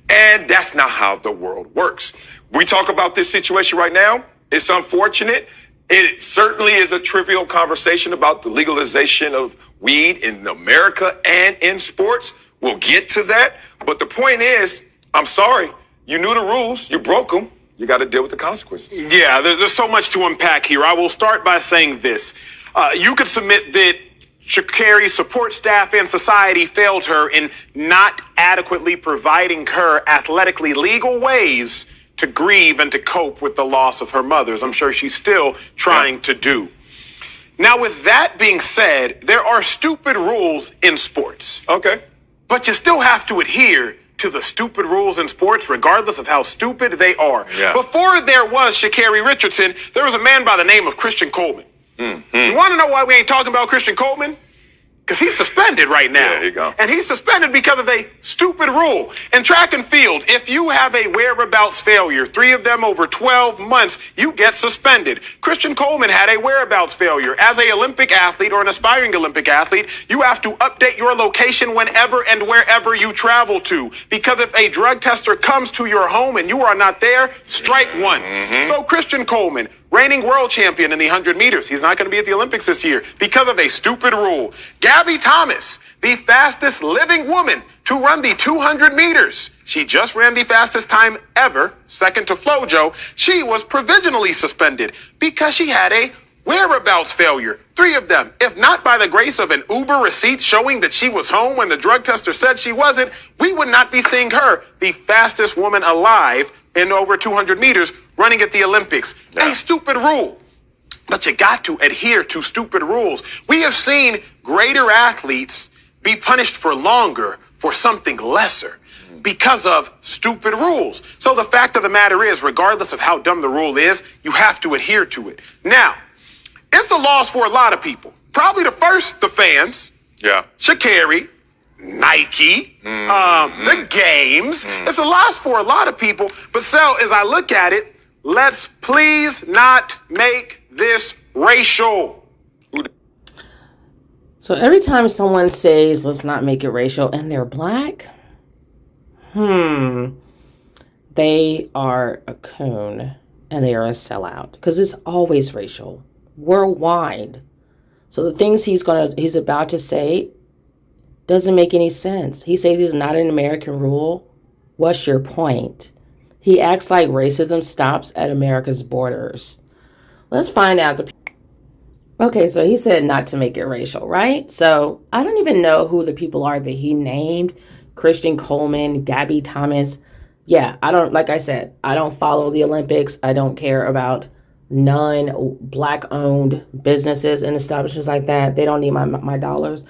And that's not how the world works. We talk about this situation right now. It's unfortunate. It certainly is a trivial conversation about the legalization of weed in America and in sports. We'll get to that. But the point is, I'm sorry, you knew the rules, you broke them. You got to deal with the consequences. Yeah, there's so much to unpack here. I will start by saying this. You could submit that Sha'Carri's support staff and society failed her in not adequately providing her athletically legal ways to grieve and to cope with the loss of her mother, as I'm sure she's still trying to do. Now, with that being said, there are stupid rules in sports. Okay. But you still have to adhere to the stupid rules in sports, regardless of how stupid they are. Yeah. Before there was Sha'Carri Richardson, there was a man by the name of Christian Coleman. You want to know why we ain't talking about Christian Coleman? Because he's suspended right now. Yeah, here you go. And he's suspended because of a stupid rule. In track and field, if you have a whereabouts failure, 3 of them over 12 months, you get suspended. Christian Coleman had a whereabouts failure. As an Olympic athlete or an aspiring Olympic athlete, you have to update your location whenever and wherever you travel to. Because if a drug tester comes to your home and you are not there, strike one. So Christian Coleman, reigning world champion in the 100 meters. He's not going to be at the Olympics this year because of a stupid rule. Gabby Thomas, the fastest living woman to run the 200 meters. She just ran the fastest time ever, second to Flojo. She was provisionally suspended because she had a whereabouts failure. 3 of them. If not by the grace of an Uber receipt showing that she was home when the drug tester said she wasn't, we would not be seeing her, the fastest woman alive in over 200 meters, running at the Olympics. A stupid rule. But you got to adhere to stupid rules. We have seen greater athletes be punished for longer for something lesser because of stupid rules. So the fact of the matter is, regardless of how dumb the rule is, you have to adhere to it. Now, it's a loss for a lot of people. Probably the fans. Yeah. Sha'Carri, Nike, the games. It's a loss for a lot of people. But Sel, as I look at it, let's please not make this racial. So every time someone says, let's not make it racial, and they're black, they are a coon and they are a sellout. Because it's always racial, worldwide. So the things he's about to say doesn't make any sense. He says he's not an American rule. What's your point? He acts like racism stops at America's borders. Let's find out. Okay, so he said not to make it racial, right? So I don't even know who the people are that he named. Christian Coleman, Gabby Thomas. Yeah, like I said, I don't follow the Olympics. I don't care about non-black-owned businesses and establishments like that. They don't need my dollars.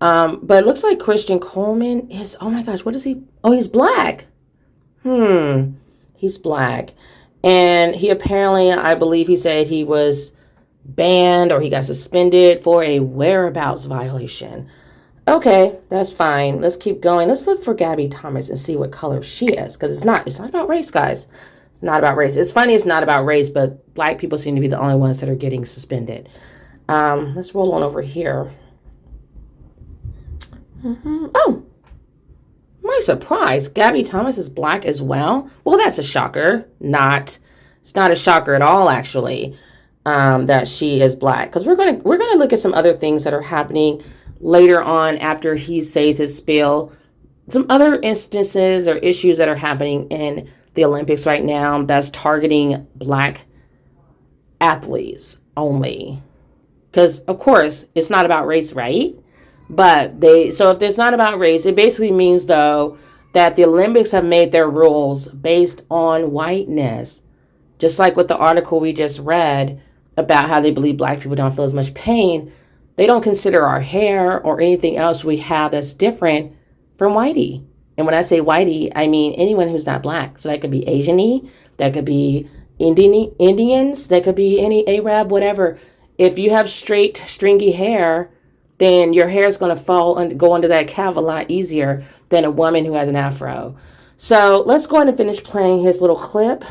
But it looks like Christian Coleman is, oh my gosh, what is he? Oh, he's black. He's black. And he apparently, I believe he said he was banned or he got suspended for a whereabouts violation. Okay, that's fine. Let's keep going. Let's look for Gabby Thomas and see what color she is. Because it's not about race, guys. It's not about race. It's funny it's not about race, but black people seem to be the only ones that are getting suspended. Let's roll on over here. Oh, my surprise. Gabby Thomas is black as well. Well, that's a shocker. It's not a shocker at all, actually, that she is black. Because we're gonna look at some other things that are happening later on after he says his spiel. Some other instances or issues that are happening in the Olympics right now that's targeting black athletes only. Because, of course, it's not about race, right? But so if it's not about race, it basically means, though, that the Olympics have made their rules based on whiteness. Just like with the article we just read about how they believe black people don't feel as much pain, they don't consider our hair or anything else we have that's different from whitey. And when I say whitey, I mean anyone who's not black. So that could be Asian-y, that could be Indians, that could be any Arab, whatever. If you have straight, stringy hair, then your hair is going to go under that cap a lot easier than a woman who has an afro. So let's go ahead and finish playing his little clip.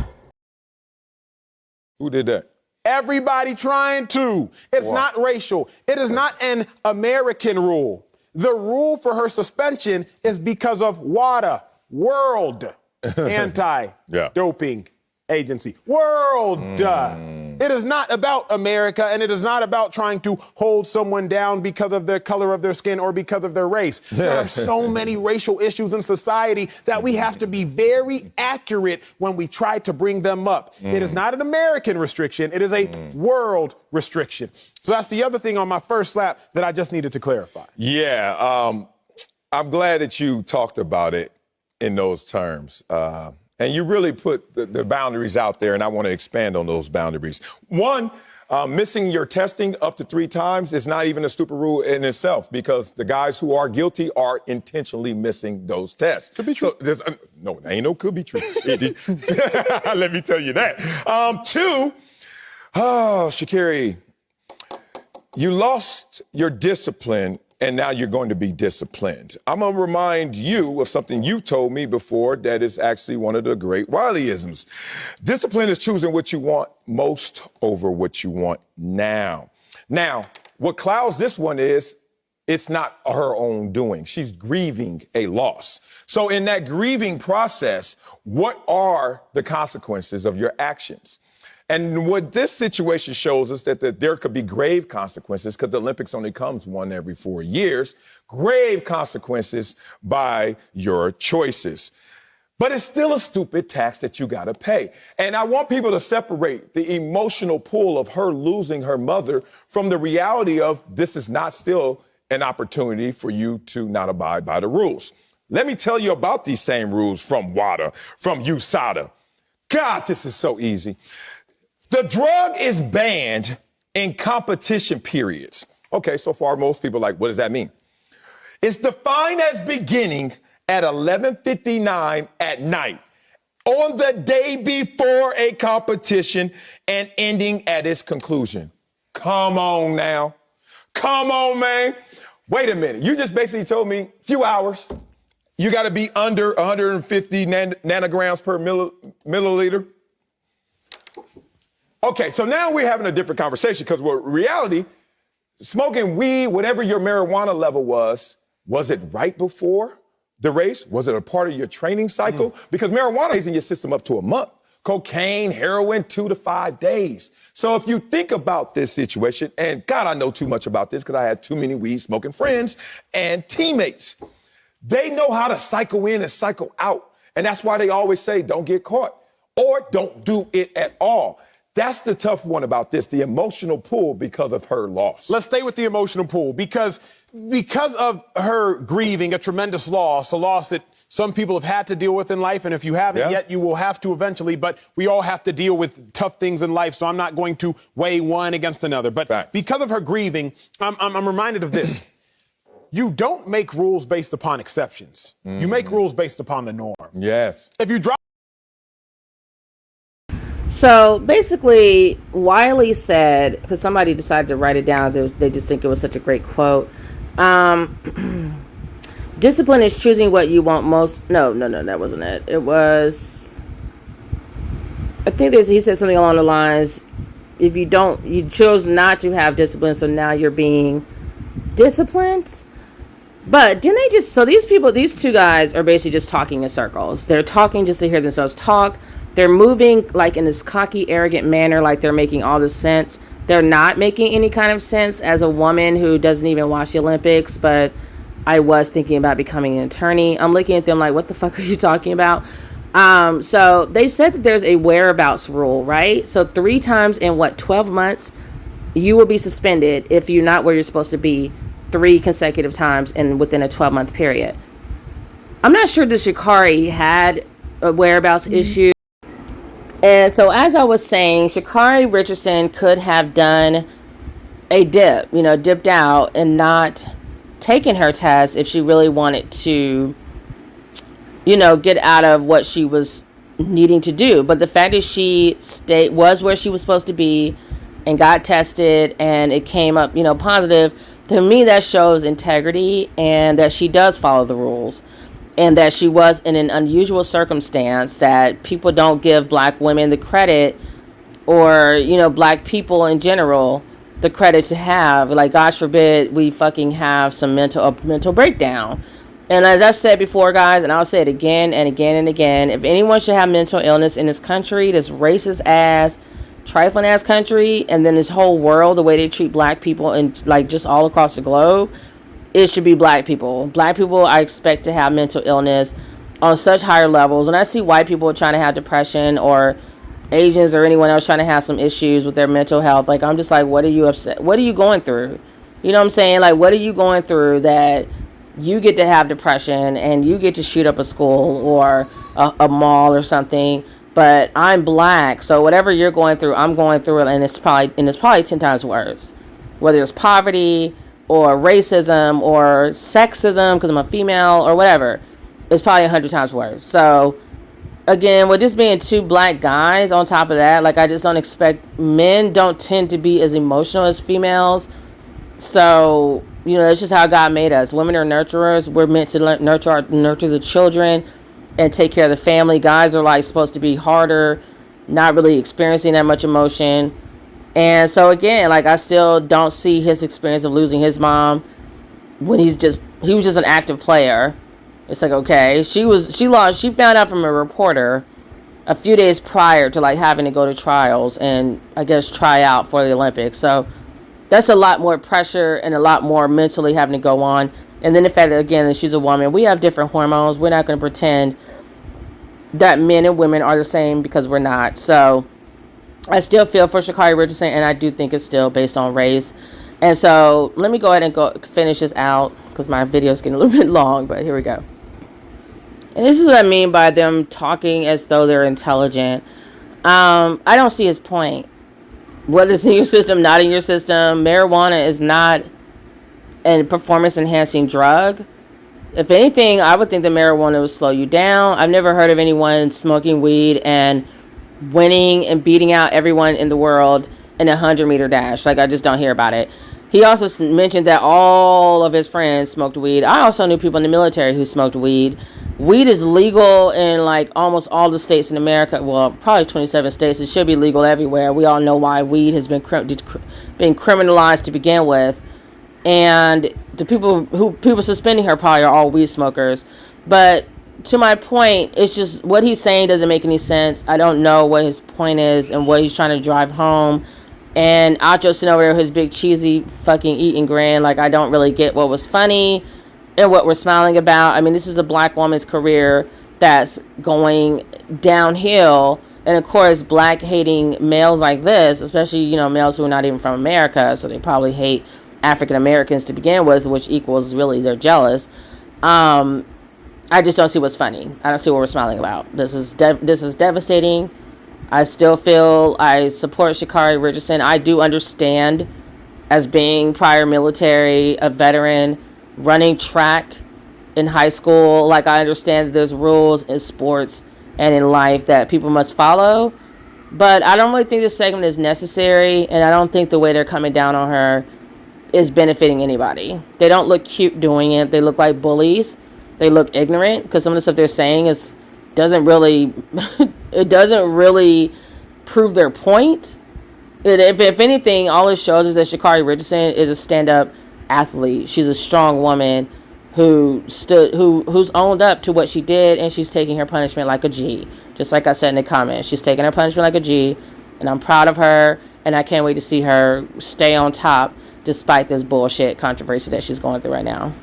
Who did that? Everybody trying to. It's not racial. It is not an American rule. The rule for her suspension is because of WADA, World Anti-Doping Agency. World. It is not about America, and it is not about trying to hold someone down because of the color of their skin or because of their race. There are so many racial issues in society that we have to be very accurate when we try to bring them up. It is not an American restriction. It is a world restriction. So that's the other thing on my first lap that I just needed to clarify. Yeah, I'm glad that you talked about it in those terms. And you really put the boundaries out there, and I want to expand on those boundaries. One, missing your testing up to 3 times is not even a stupid rule in itself, because the guys who are guilty are intentionally missing those tests. Could be true. So no, ain't no could be true. It is true. Let me tell you that. 2, Sha'Carri, you lost your discipline and now you're going to be disciplined. I'm going to remind you of something you told me before that is actually one of the great Wileyisms. Discipline is choosing what you want most over what you want now. Now, what clouds this one is, it's not her own doing. She's grieving a loss. So in that grieving process, what are the consequences of your actions? And what this situation shows us that there could be grave consequences, because the Olympics only comes one every 4 years, grave consequences by your choices. But it's still a stupid tax that you got to pay. And I want people to separate the emotional pull of her losing her mother from the reality of this is not still an opportunity for you to not abide by the rules. Let me tell you about these same rules from WADA, from USADA. God, this is so easy. The drug is banned in competition periods. Okay, so far, most people are like, what does that mean? It's defined as beginning at 11:59 at night on the day before a competition and ending at its conclusion. Come on now. Come on, man. Wait a minute. You just basically told me a few hours. You got to be under 150 nanograms per milliliter. Okay, so now we're having a different conversation because with reality, smoking weed, whatever your marijuana level was it right before the race? Was it a part of your training cycle? Because marijuana is in your system up to a month. Cocaine, heroin, 2 to 5 days. So if you think about this situation, and God, I know too much about this because I had too many weed smoking friends and teammates. They know how to cycle in and cycle out. And that's why they always say, don't get caught or don't do it at all. That's the tough one about this, the emotional pull because of her loss. Let's stay with the emotional pull because of her grieving a tremendous loss, a loss that some people have had to deal with in life. And if you haven't yet, you will have to eventually. But we all have to deal with tough things in life. So I'm not going to weigh one against another. But because of her grieving, I'm reminded of this. You don't make rules based upon exceptions. You make rules based upon the norm. Yes. If you drop. So basically, Wiley said, because somebody decided to write it down, they just think it was such a great quote. Discipline is choosing what you want most. No, that wasn't it. It was, I think he said something along the lines, if you chose not to have discipline, so now you're being disciplined. But didn't they just, so these two guys are basically just talking in circles. They're talking just to hear themselves talk. They're moving like in this cocky, arrogant manner, like they're making all this sense. They're not making any kind of sense as a woman who doesn't even watch the Olympics, but I was thinking about becoming an attorney. I'm looking at them like, what the fuck are you talking about? So they said that there's a whereabouts rule, right? So 3 times in 12 months, you will be suspended if you're not where you're supposed to be 3 consecutive times within a 12-month period. I'm not sure that Sha'Carri had a whereabouts issue. And so as I was saying, Sha'Carri Richardson could have done a dipped out and not taken her test if she really wanted to, get out of what she was needing to do. But the fact that she was where she was supposed to be and got tested and it came up, positive, to me that shows integrity and that she does follow the rules. And that she was in an unusual circumstance that people don't give black women the credit or, black people in general the credit to have. Like, God forbid we fucking have some mental breakdown. And as I've said before, guys, and I'll say it again and again and again, if anyone should have mental illness in this country, this racist ass, trifling ass country, and then this whole world, the way they treat black people and like just all across the globe, it should be black people. Black people, I expect to have mental illness on such higher levels. When I see white people trying to have depression or Asians or anyone else trying to have some issues with their mental health, like, I'm just like, what are you upset? What are you going through? You know what I'm saying? Like, what are you going through that you get to have depression and you get to shoot up a school or a mall or something? But I'm black, so whatever you're going through, I'm going through it, and it's probably 10 times worse. Whether it's poverty or racism or sexism because I'm a female or whatever, it's probably 100 times worse. So again, with this being 2 black guys on top of that, like, I just don't expect, men don't tend to be as emotional as females. So You know, that's just how God made us. Women are nurturers. We're meant to nurture the children and take care of the family. Guys are like supposed to be harder, not really experiencing that much emotion. And so again, like I still don't see his experience of losing his mom when he was just an active player. It's like, okay, she found out from a reporter a few days prior to like having to go to trials and I guess try out for the Olympics. So that's a lot more pressure and a lot more mentally having to go on. And then the fact that, again, that she's a woman, we have different hormones. We're not going to pretend that men and women are the same because we're not. So I still feel for Sha'Carri Richardson, and I do think it's still based on race. And so let me go ahead and finish this out because my video is getting a little bit long, but here we go. And this is what I mean by them talking as though they're intelligent. I don't see his point. Whether it's in your system, not in your system, marijuana is not a performance-enhancing drug. If anything, I would think that marijuana would slow you down. I've never heard of anyone smoking weed and winning and beating out everyone in the world in a 100-meter dash. Like, I just don't hear about it. He also mentioned that all of his friends smoked weed. I also knew people in the military who smoked weed. Weed is legal in like almost all the states in America. Well, probably 27 states. It should be legal everywhere. We all know why weed has been criminalized to begin with. And the people suspending her probably are all weed smokers. But to my point, it's just what he's saying doesn't make any sense. I don't know what his point is and what he's trying to drive home. And Acho sitting over there with his big cheesy fucking eating grin. Like, I don't really get what was funny and what we're smiling about. I mean, this is a black woman's career that's going downhill. And of course, black hating males like this, especially, you know, males who are not even from America, so they probably hate African Americans to begin with, which equals really they're jealous. I just don't see what's funny. I don't see what we're smiling about. This is devastating. I still feel I support Sha'Carri Richardson. I do understand, as being prior military, a veteran, running track in high school, like I understand that there's rules in sports and in life that people must follow. But I don't really think this segment is necessary, and I don't think the way they're coming down on her is benefiting anybody. They don't look cute doing it. They look like bullies. They look ignorant because some of the stuff they're saying doesn't really prove their point. If anything, all it shows is that Sha'Carri Richardson is a stand-up athlete. She's a strong woman who's owned up to what she did, and she's taking her punishment like a G. Just like I said in the comments, she's taking her punishment like a G, and I'm proud of her, and I can't wait to see her stay on top despite this bullshit controversy that she's going through right now.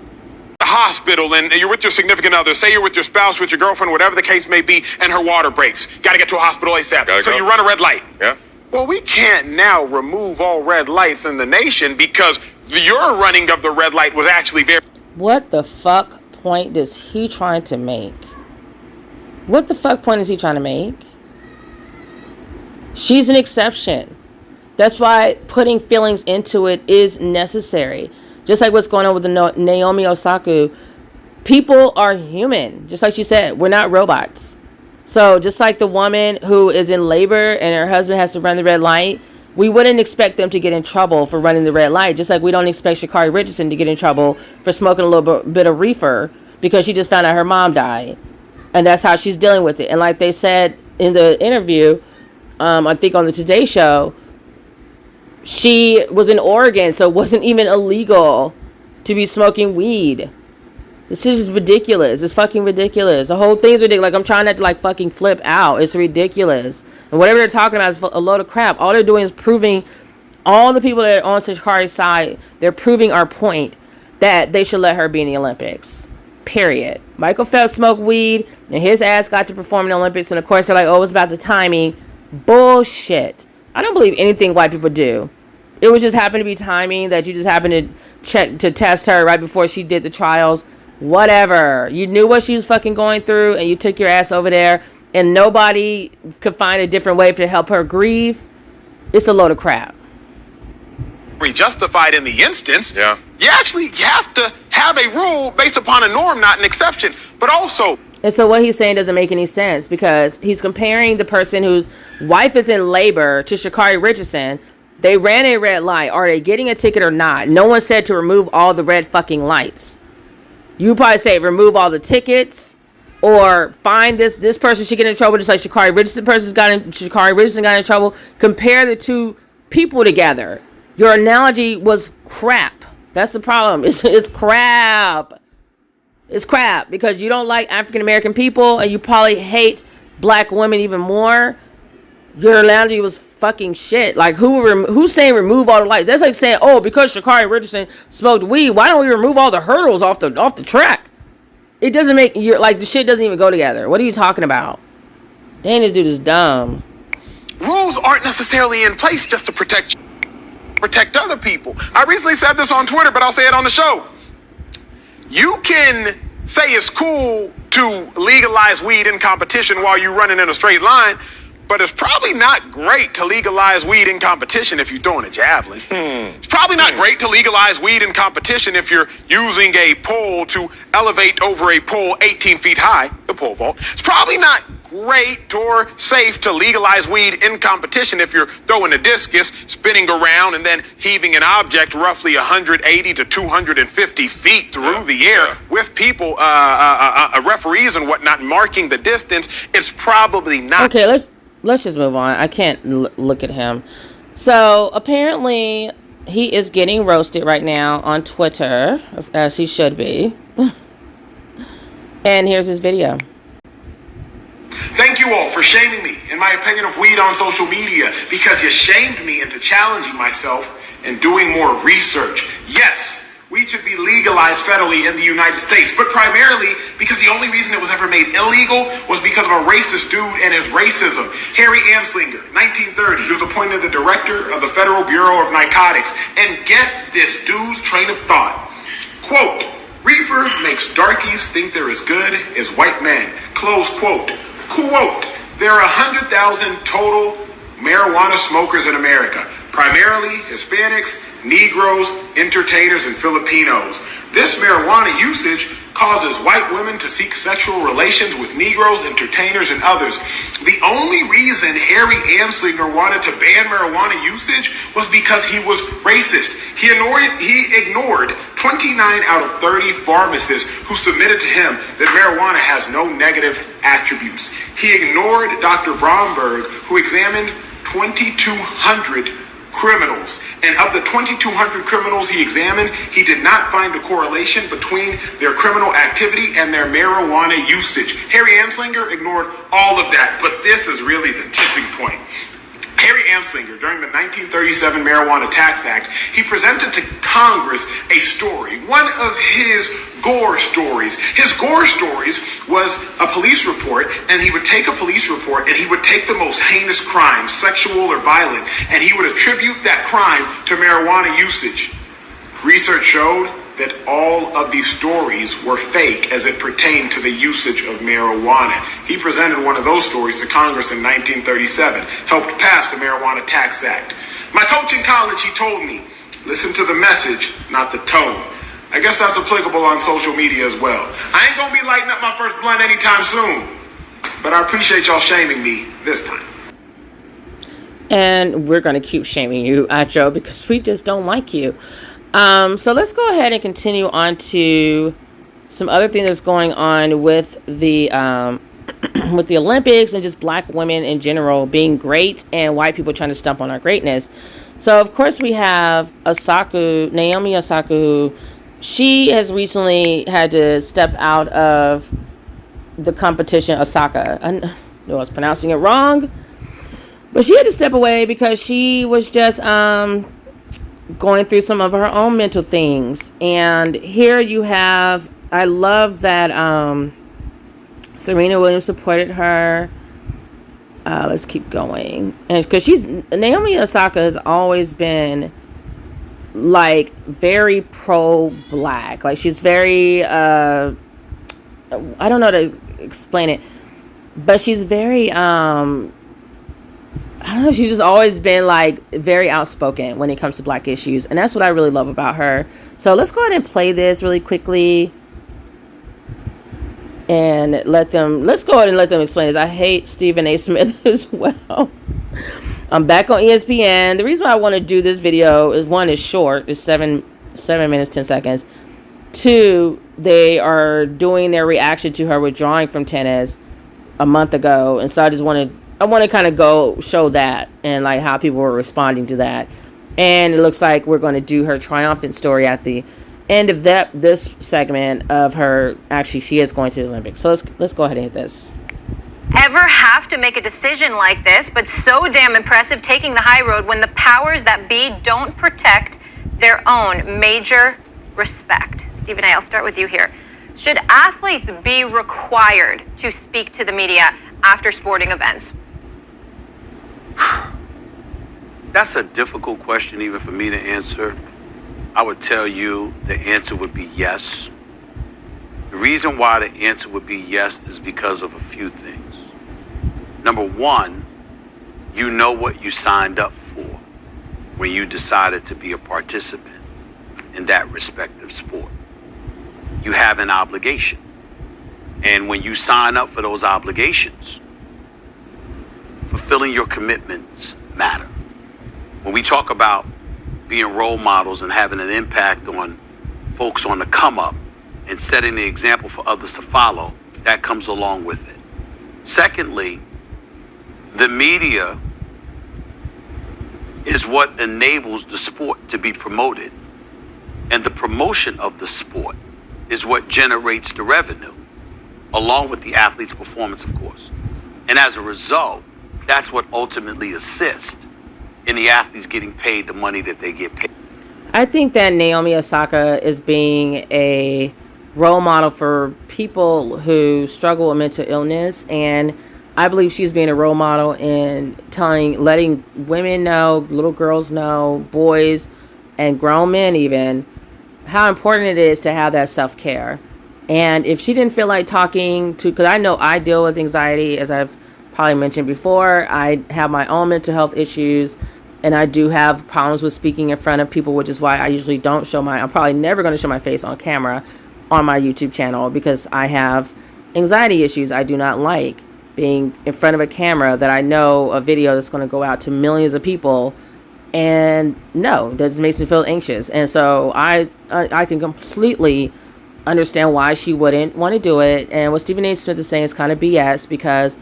Hospital, and you're with your significant other, say you're with your spouse, with your girlfriend, whatever the case may be, and her water breaks. Got to get to a hospital ASAP. So you run a red light. Yeah. Well, we can't now remove all red lights in the nation because your running of the red light was actually very... What the fuck point is he trying to make? What the fuck point is he trying to make? She's an exception. That's why putting feelings into it is necessary. Just like what's going on with the Naomi Osaka. People are human. Just like she said, we're not robots. So just like the woman who is in labor and her husband has to run the red light, we wouldn't expect them to get in trouble for running the red light. Just like we don't expect Sha'Carri Richardson to get in trouble for smoking a little bit of reefer because she just found out her mom died. And that's how she's dealing with it. And like they said in the interview, I think on the Today Show, she was in Oregon, so it wasn't even illegal to be smoking weed. This is ridiculous. It's fucking ridiculous. The whole thing's ridiculous. Like, I'm trying not to, like, fucking flip out. It's ridiculous. And whatever they're talking about is a load of crap. All they're doing is proving, all the people that are on Sha'Carri's side, they're proving our point that they should let her be in the Olympics. Period. Michael Phelps smoked weed, and his ass got to perform in the Olympics, and of course they're like, oh, it's about the timing. Bullshit. I don't believe anything white people do. It was just happened to be timing that you just happened to check to test her right before she did the trials. Whatever. You knew what she was fucking going through, and you took your ass over there, and nobody could find a different way to help her grieve. It's a load of crap. Justified in the instance. Yeah. You have to have a rule based upon a norm, not an exception. But also... And so what he's saying doesn't make any sense because he's comparing the person whose wife is in labor to Sha'Carri Richardson, They ran a red light. Are they getting a ticket or not? No one said to remove all the red fucking lights. You probably say remove all the tickets or find this person should get in trouble just like Sha'Carri Richardson got in trouble. Compare the two people together. Your analogy was crap. That's the problem. It's crap. It's crap because you don't like African American people and you probably hate black women even more. Your analogy was fucking shit. Like who's saying remove all the lights? That's like saying, oh, because Sha'Carri Richardson smoked weed, why don't we remove all the hurdles off the track? It doesn't make the shit doesn't even go together. What are you talking about? Dang, this dude is dumb. Rules aren't necessarily in place just to protect other people. I recently said this on Twitter, but I'll say it on the show. You can say it's cool to legalize weed in competition while you're running in a straight line, but it's probably not great to legalize weed in competition if you're throwing a javelin. It's probably not great to legalize weed in competition if you're using a pole to elevate over a pole 18 feet high, the pole vault. It's probably not great or safe to legalize weed in competition if you're throwing a discus, spinning around, and then heaving an object roughly 180 to 250 feet through the air with people, referees and whatnot marking the distance. It's probably not. Okay, let's just move on. I can't look at him. So apparently he is getting roasted right now on Twitter, as he should be. And here's his video. Thank you all for shaming me in my opinion of weed on social media because you shamed me into challenging myself and doing more research. Yes, weed should be legalized federally in the United States, but primarily because the only reason it was ever made illegal was because of a racist dude and his racism. Harry Anslinger, 1930, he was appointed the director of the Federal Bureau of Narcotics. And get this dude's train of thought. Quote, reefer makes darkies think they're as good as white men. Close quote. Quote, there are 100,000 total marijuana smokers in America, primarily Hispanics, Negroes, entertainers, and Filipinos. This marijuana usage causes white women to seek sexual relations with Negroes, entertainers, and others. The only reason Harry Anslinger wanted to ban marijuana usage was because he was racist. He ignored 29 out of 30 pharmacists who submitted to him that marijuana has no negative attributes. He ignored Dr. Bromberg, who examined 2,200 criminals. And of the 2,200 criminals he examined, he did not find a correlation between their criminal activity and their marijuana usage. Harry Anslinger ignored all of that, but this is really the tipping point. Harry Anslinger, during the 1937 Marijuana Tax Act, he presented to Congress a story, one of his gore stories. His gore stories was a police report, and he would take a police report and he would take the most heinous crimes, sexual or violent, and he would attribute that crime to marijuana usage. Research showed that all of these stories were fake as it pertained to the usage of marijuana. He presented one of those stories to Congress in 1937, helped pass the Marijuana Tax Act. My coach in college, he told me, listen to the message, not the tone. I guess that's applicable on social media as well. I ain't gonna be lighting up my first blunt anytime soon, but I appreciate y'all shaming me this time. And we're gonna keep shaming you, Acho, because we just don't like you. So let's go ahead and continue on to some other things that's going on with the with the Olympics and just black women in general being great and white people trying to stump on our greatness. So of course we have Naomi Osaka, who she has recently had to step out of the competition. Osaka, I know I was pronouncing it wrong, but she had to step away because she was just going through some of her own mental things. And here you have, I love that Serena Williams supported her. Let's keep going. And because Naomi Osaka has always been like very pro-black. Like she's very I don't know how to explain it, but she's very I don't know, she's just always been like very outspoken when it comes to black issues, and that's what I really love about her. So let's go ahead and play this really quickly and let's go ahead and let them explain this. I hate Stephen A. Smith as well. I'm back on ESPN. The reason why I want to do this video is, one, it's short. It's 7 minutes, 10 seconds. 2, they are doing their reaction to her withdrawing from tennis a month ago. And so I want to kind of go show that and like how people were responding to that. And it looks like we're going to do her triumphant story at the end of this segment of her. Actually, she is going to the Olympics. So let's go ahead and hit this. Ever have to make a decision like this, but so damn impressive taking the high road when the powers that be don't protect their own. Major respect. Stephen A., I'll start with you here. Should athletes be required to speak to the media after sporting events? That's a difficult question even for me to answer. I would tell you the answer would be yes. The reason why the answer would be yes is because of a few things. Number one, you know what you signed up for when you decided to be a participant in that respective sport. You have an obligation. And when you sign up for those obligations, fulfilling your commitments matter. When we talk about being role models and having an impact on folks on the come up and setting the example for others to follow, that comes along with it. Secondly, the media is what enables the sport to be promoted. And the promotion of the sport is what generates the revenue, along with the athlete's performance, of course. And as a result, that's what ultimately assists in the athletes getting paid the money that they get paid. I think that Naomi Osaka is being a role model for people who struggle with mental illness, and I believe she's being a role model in letting women know, little girls know, boys, and grown men even, how important it is to have that self-care. And if she didn't feel like talking to, because I know I deal with anxiety, as I've probably mentioned before, I have my own mental health issues, and I do have problems with speaking in front of people, which is why I usually don't I'm probably never going to show my face on camera on my YouTube channel, because I have anxiety issues. I do not like being in front of a camera that I know a video that's going to go out to millions of people, and no, that just makes me feel anxious. And so I can completely understand why she wouldn't want to do it. And what Stephen A. Smith is saying is kind of BS, because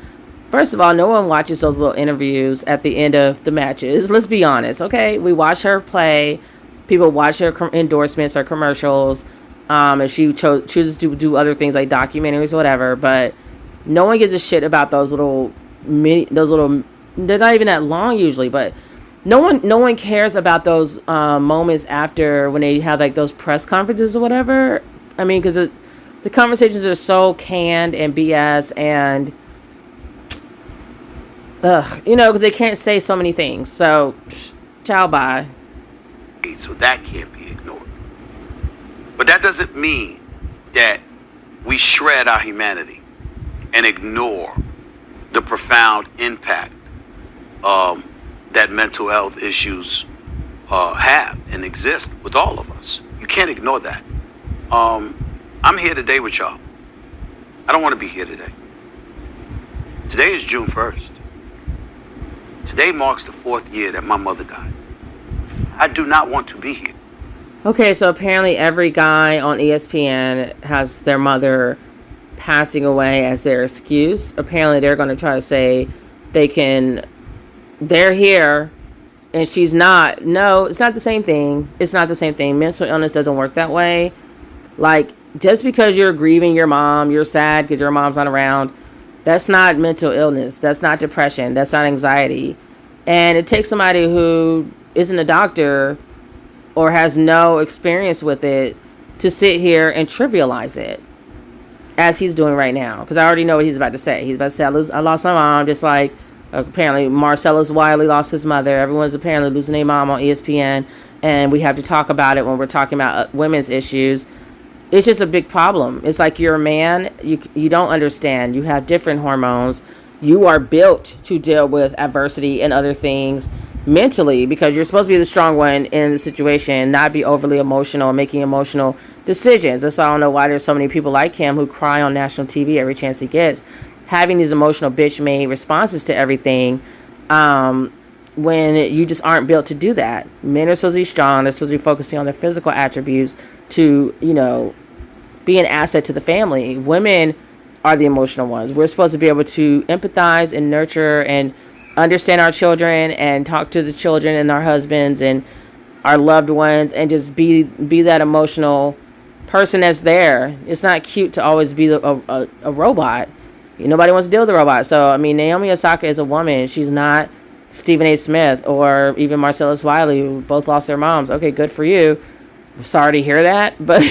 first of all, no one watches those little interviews at the end of the matches. Let's be honest, okay? We watch her play. People watch her endorsements or commercials. If she chooses to do other things like documentaries or whatever, but no one gives a shit about those little. They're not even that long usually, but no one cares about those moments after, when they have like those press conferences or whatever. I mean, because the conversations are so canned and BS, and because they can't say so many things. So, ciao, bye. So that can't be ignored. But that doesn't mean that we shred our humanity and ignore the profound impact that mental health issues have and exist with all of us. You can't ignore that. I'm here today with y'all. I don't want to be here today. Today is June 1st. Today marks the 4th year that my mother died. I do not want to be here. Okay, so apparently every guy on ESPN has their mother passing away as their excuse. Apparently they're going to try to say they're here and she's not. No, it's not the same thing. It's not the same thing. Mental illness doesn't work that way. Like, just because you're grieving your mom, you're sad because your mom's not around, that's not mental illness. That's not depression. That's not anxiety. And it takes somebody who isn't a doctor or has no experience with it to sit here and trivialize it, as he's doing right now. Because I already know what he's about to say. He's about to say, I lost my mom, just like apparently Marcellus Wiley lost his mother. Everyone's apparently losing their mom on ESPN, and we have to talk about it when we're talking about women's issues. It's just a big problem. It's like you're a man, you don't understand. You have different hormones. You are built to deal with adversity and other things mentally, because you're supposed to be the strong one in the situation, not be overly emotional and making emotional decisions. That's why I don't know why there's so many people like him who cry on national TV every chance he gets, having these emotional bitch-made responses to everything. when you just aren't built to do that. Men are supposed to be strong. They're supposed to be focusing on their physical attributes to, be an asset to the family. Women are the emotional ones. We're supposed to be able to empathize and nurture and understand our children and talk to the children and our husbands and our loved ones and just be that emotional person that's there. It's not cute to always be a robot. Nobody wants to deal with a robot. So, I mean, Naomi Osaka is a woman. She's not Stephen A. Smith or even Marcellus Wiley, who both lost their moms. Okay, good for you. Sorry to hear that, but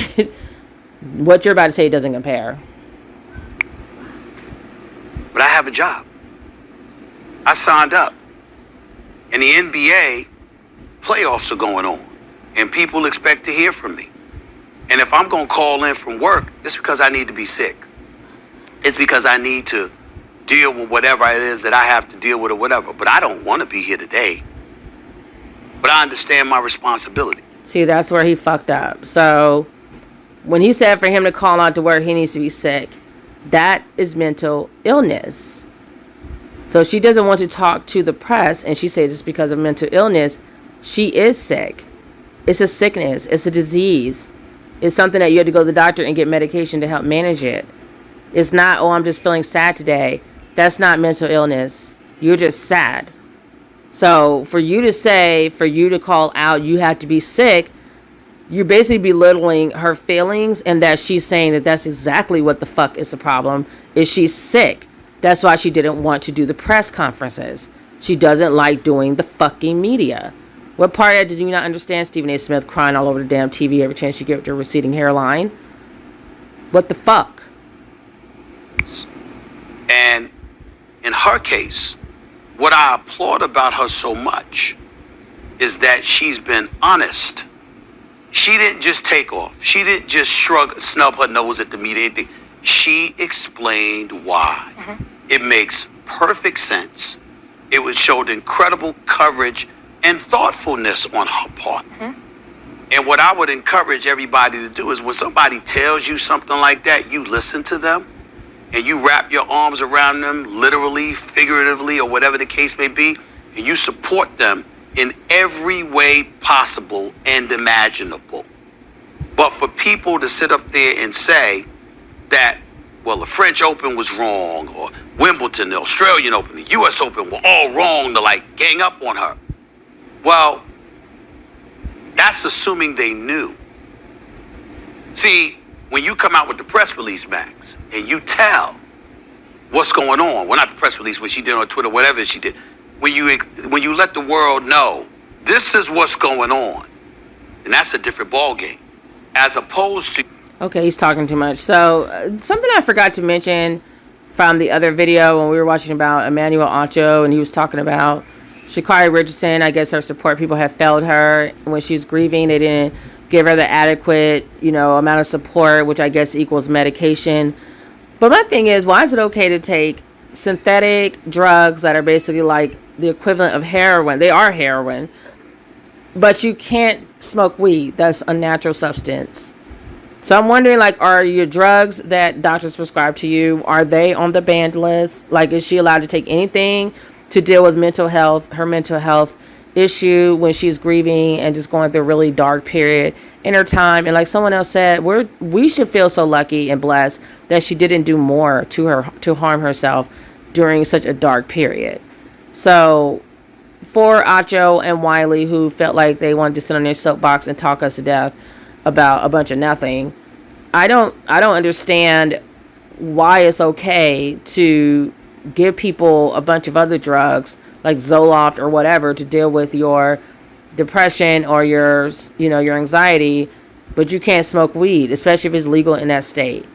what you're about to say doesn't compare. But I have a job. I signed up. And the NBA playoffs are going on. And people expect to hear from me. And if I'm going to call in from work, it's because I need to be sick. It's because I need to deal with whatever it is that I have to deal with or whatever. But I don't want to be here today. But I understand my responsibility. See, that's where he fucked up. So when he said for him to call out to work, he needs to be sick, that is mental illness. So she doesn't want to talk to the press, and she says it's because of mental illness. She is sick. It's a sickness. It's a disease. It's something that you have to go to the doctor and get medication to help manage it. It's not, oh, I'm just feeling sad today. That's not mental illness. You're just sad. So for you to call out, you have to be sick, you're basically belittling her feelings, and that she's saying that that's exactly what the fuck is the problem, is she's sick. That's why she didn't want to do the press conferences. She doesn't like doing the fucking media. What part of that did you not understand? Stephen A. Smith crying all over the damn TV every chance you get with your receding hairline. What the fuck? And in her case, what I applaud about her so much is that she's been honest. She didn't just take off. She didn't just snub her nose at the media. She explained why. Mm-hmm. It makes perfect sense. It showed incredible courage and thoughtfulness on her part. Mm-hmm. And what I would encourage everybody to do is when somebody tells you something like that, you listen to them. And you wrap your arms around them, literally, figuratively, or whatever the case may be, and you support them in every way possible and imaginable. But for people to sit up there and say that, well, the French Open was wrong, or Wimbledon, the Australian Open, the U.S. Open were all wrong to, gang up on her. Well, that's assuming they knew. See, when you come out with the press release, Max, and you tell what's going on, well, not the press release, what she did on Twitter, whatever she did, when you let the world know this is what's going on, and that's a different ball game, as opposed to. Okay, he's talking too much. So something I forgot to mention from the other video when we were watching about Emmanuel Acho, and he was talking about Sha'Carri Richardson. I guess her support people have failed her when she's grieving. They didn't give her the adequate, amount of support, which I guess equals medication. But my thing is, why is it okay to take synthetic drugs that are basically like the equivalent of heroin? They are heroin, but you can't smoke weed. That's a natural substance. So I'm wondering, are your drugs that doctors prescribe to you, are they on the banned list? Is she allowed to take anything to deal with her mental health issue when she's grieving and just going through a really dark period in her time? And like someone else said, we should feel so lucky and blessed that she didn't do more to harm herself during such a dark period. So for Acho and Wiley, who felt like they wanted to sit on their soapbox and talk us to death about a bunch of nothing, I don't understand why it's okay to give people a bunch of other drugs like Zoloft or whatever to deal with your depression or your anxiety, but you can't smoke weed, especially if it's legal in that state.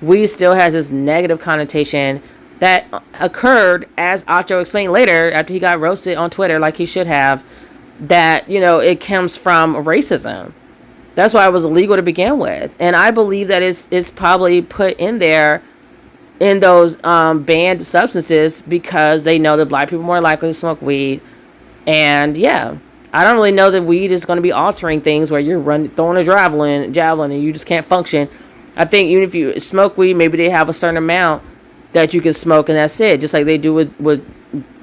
Weed still has this negative connotation that occurred, as Acho explained later after he got roasted on Twitter like he should have, that, it comes from racism. That's why it was illegal to begin with. And I believe that it's probably put in there in those banned substances because they know that black people are more likely to smoke weed. And yeah, I don't really know that weed is going to be altering things where you're throwing a javelin and you just can't function. I think even if you smoke weed, maybe they have a certain amount that you can smoke and that's it. Just like they do with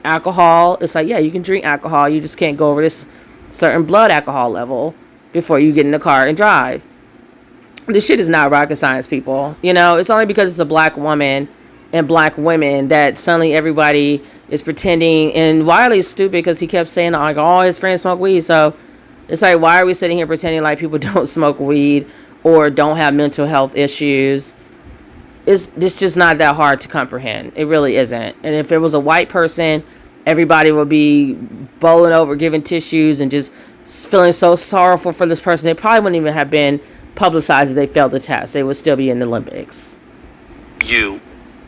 alcohol. It's like, yeah, you can drink alcohol. You just can't go over this certain blood alcohol level before you get in the car and drive. This shit is not rocket science, people. You know, it's only because it's a black woman and black women that suddenly everybody is pretending. And Wiley's stupid because he kept saying, like, all his friends smoke weed. So it's like, why are we sitting here pretending like people don't smoke weed or don't have mental health issues? It's just not that hard to comprehend. It really isn't. And if it was a white person, everybody would be bowling over, giving tissues, and just feeling so sorrowful for this person. They probably wouldn't even have been publicized if they failed the test. They would still be in the Olympics. You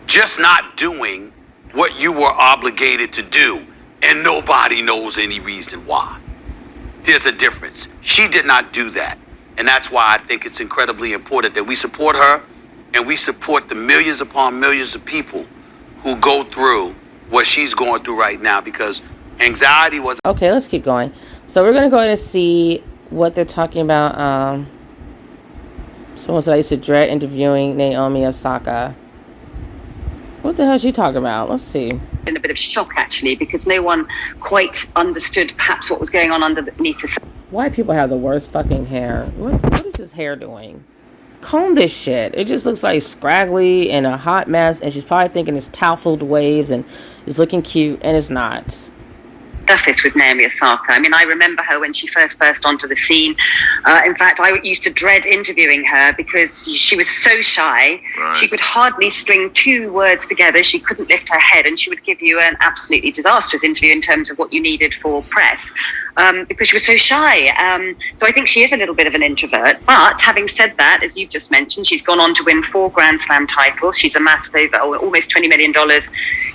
just not doing what you were obligated to do, and nobody knows any reason why. There's a difference. She did not do that. And that's why I think it's incredibly important that we support her and we support the millions upon millions of people who go through what she's going through right now, because anxiety was... Okay, let's keep going. So we're going to go ahead and see what they're talking about. Someone said I used to dread interviewing Naomi Osaka. What the hell is she talking about? Let's see. In a bit of shock, actually, because no one quite understood perhaps what was going on underneath the... White people have the worst fucking hair. What is his hair doing? Comb this shit. It just looks like scraggly and a hot mess, and she's probably thinking it's tousled waves and is looking cute, and it's not. Surface with Naomi Osaka. I mean, I remember her when she first burst onto the scene. In fact, I used to dread interviewing her because she was so shy. Right. She could hardly string two words together. She couldn't lift her head, and she would give you an absolutely disastrous interview in terms of what you needed for press. Because she was so shy. So I think she is a little bit of an introvert. But having said that, as you've just mentioned, she's gone on to win 4 Grand Slam titles. She's amassed over almost $20 million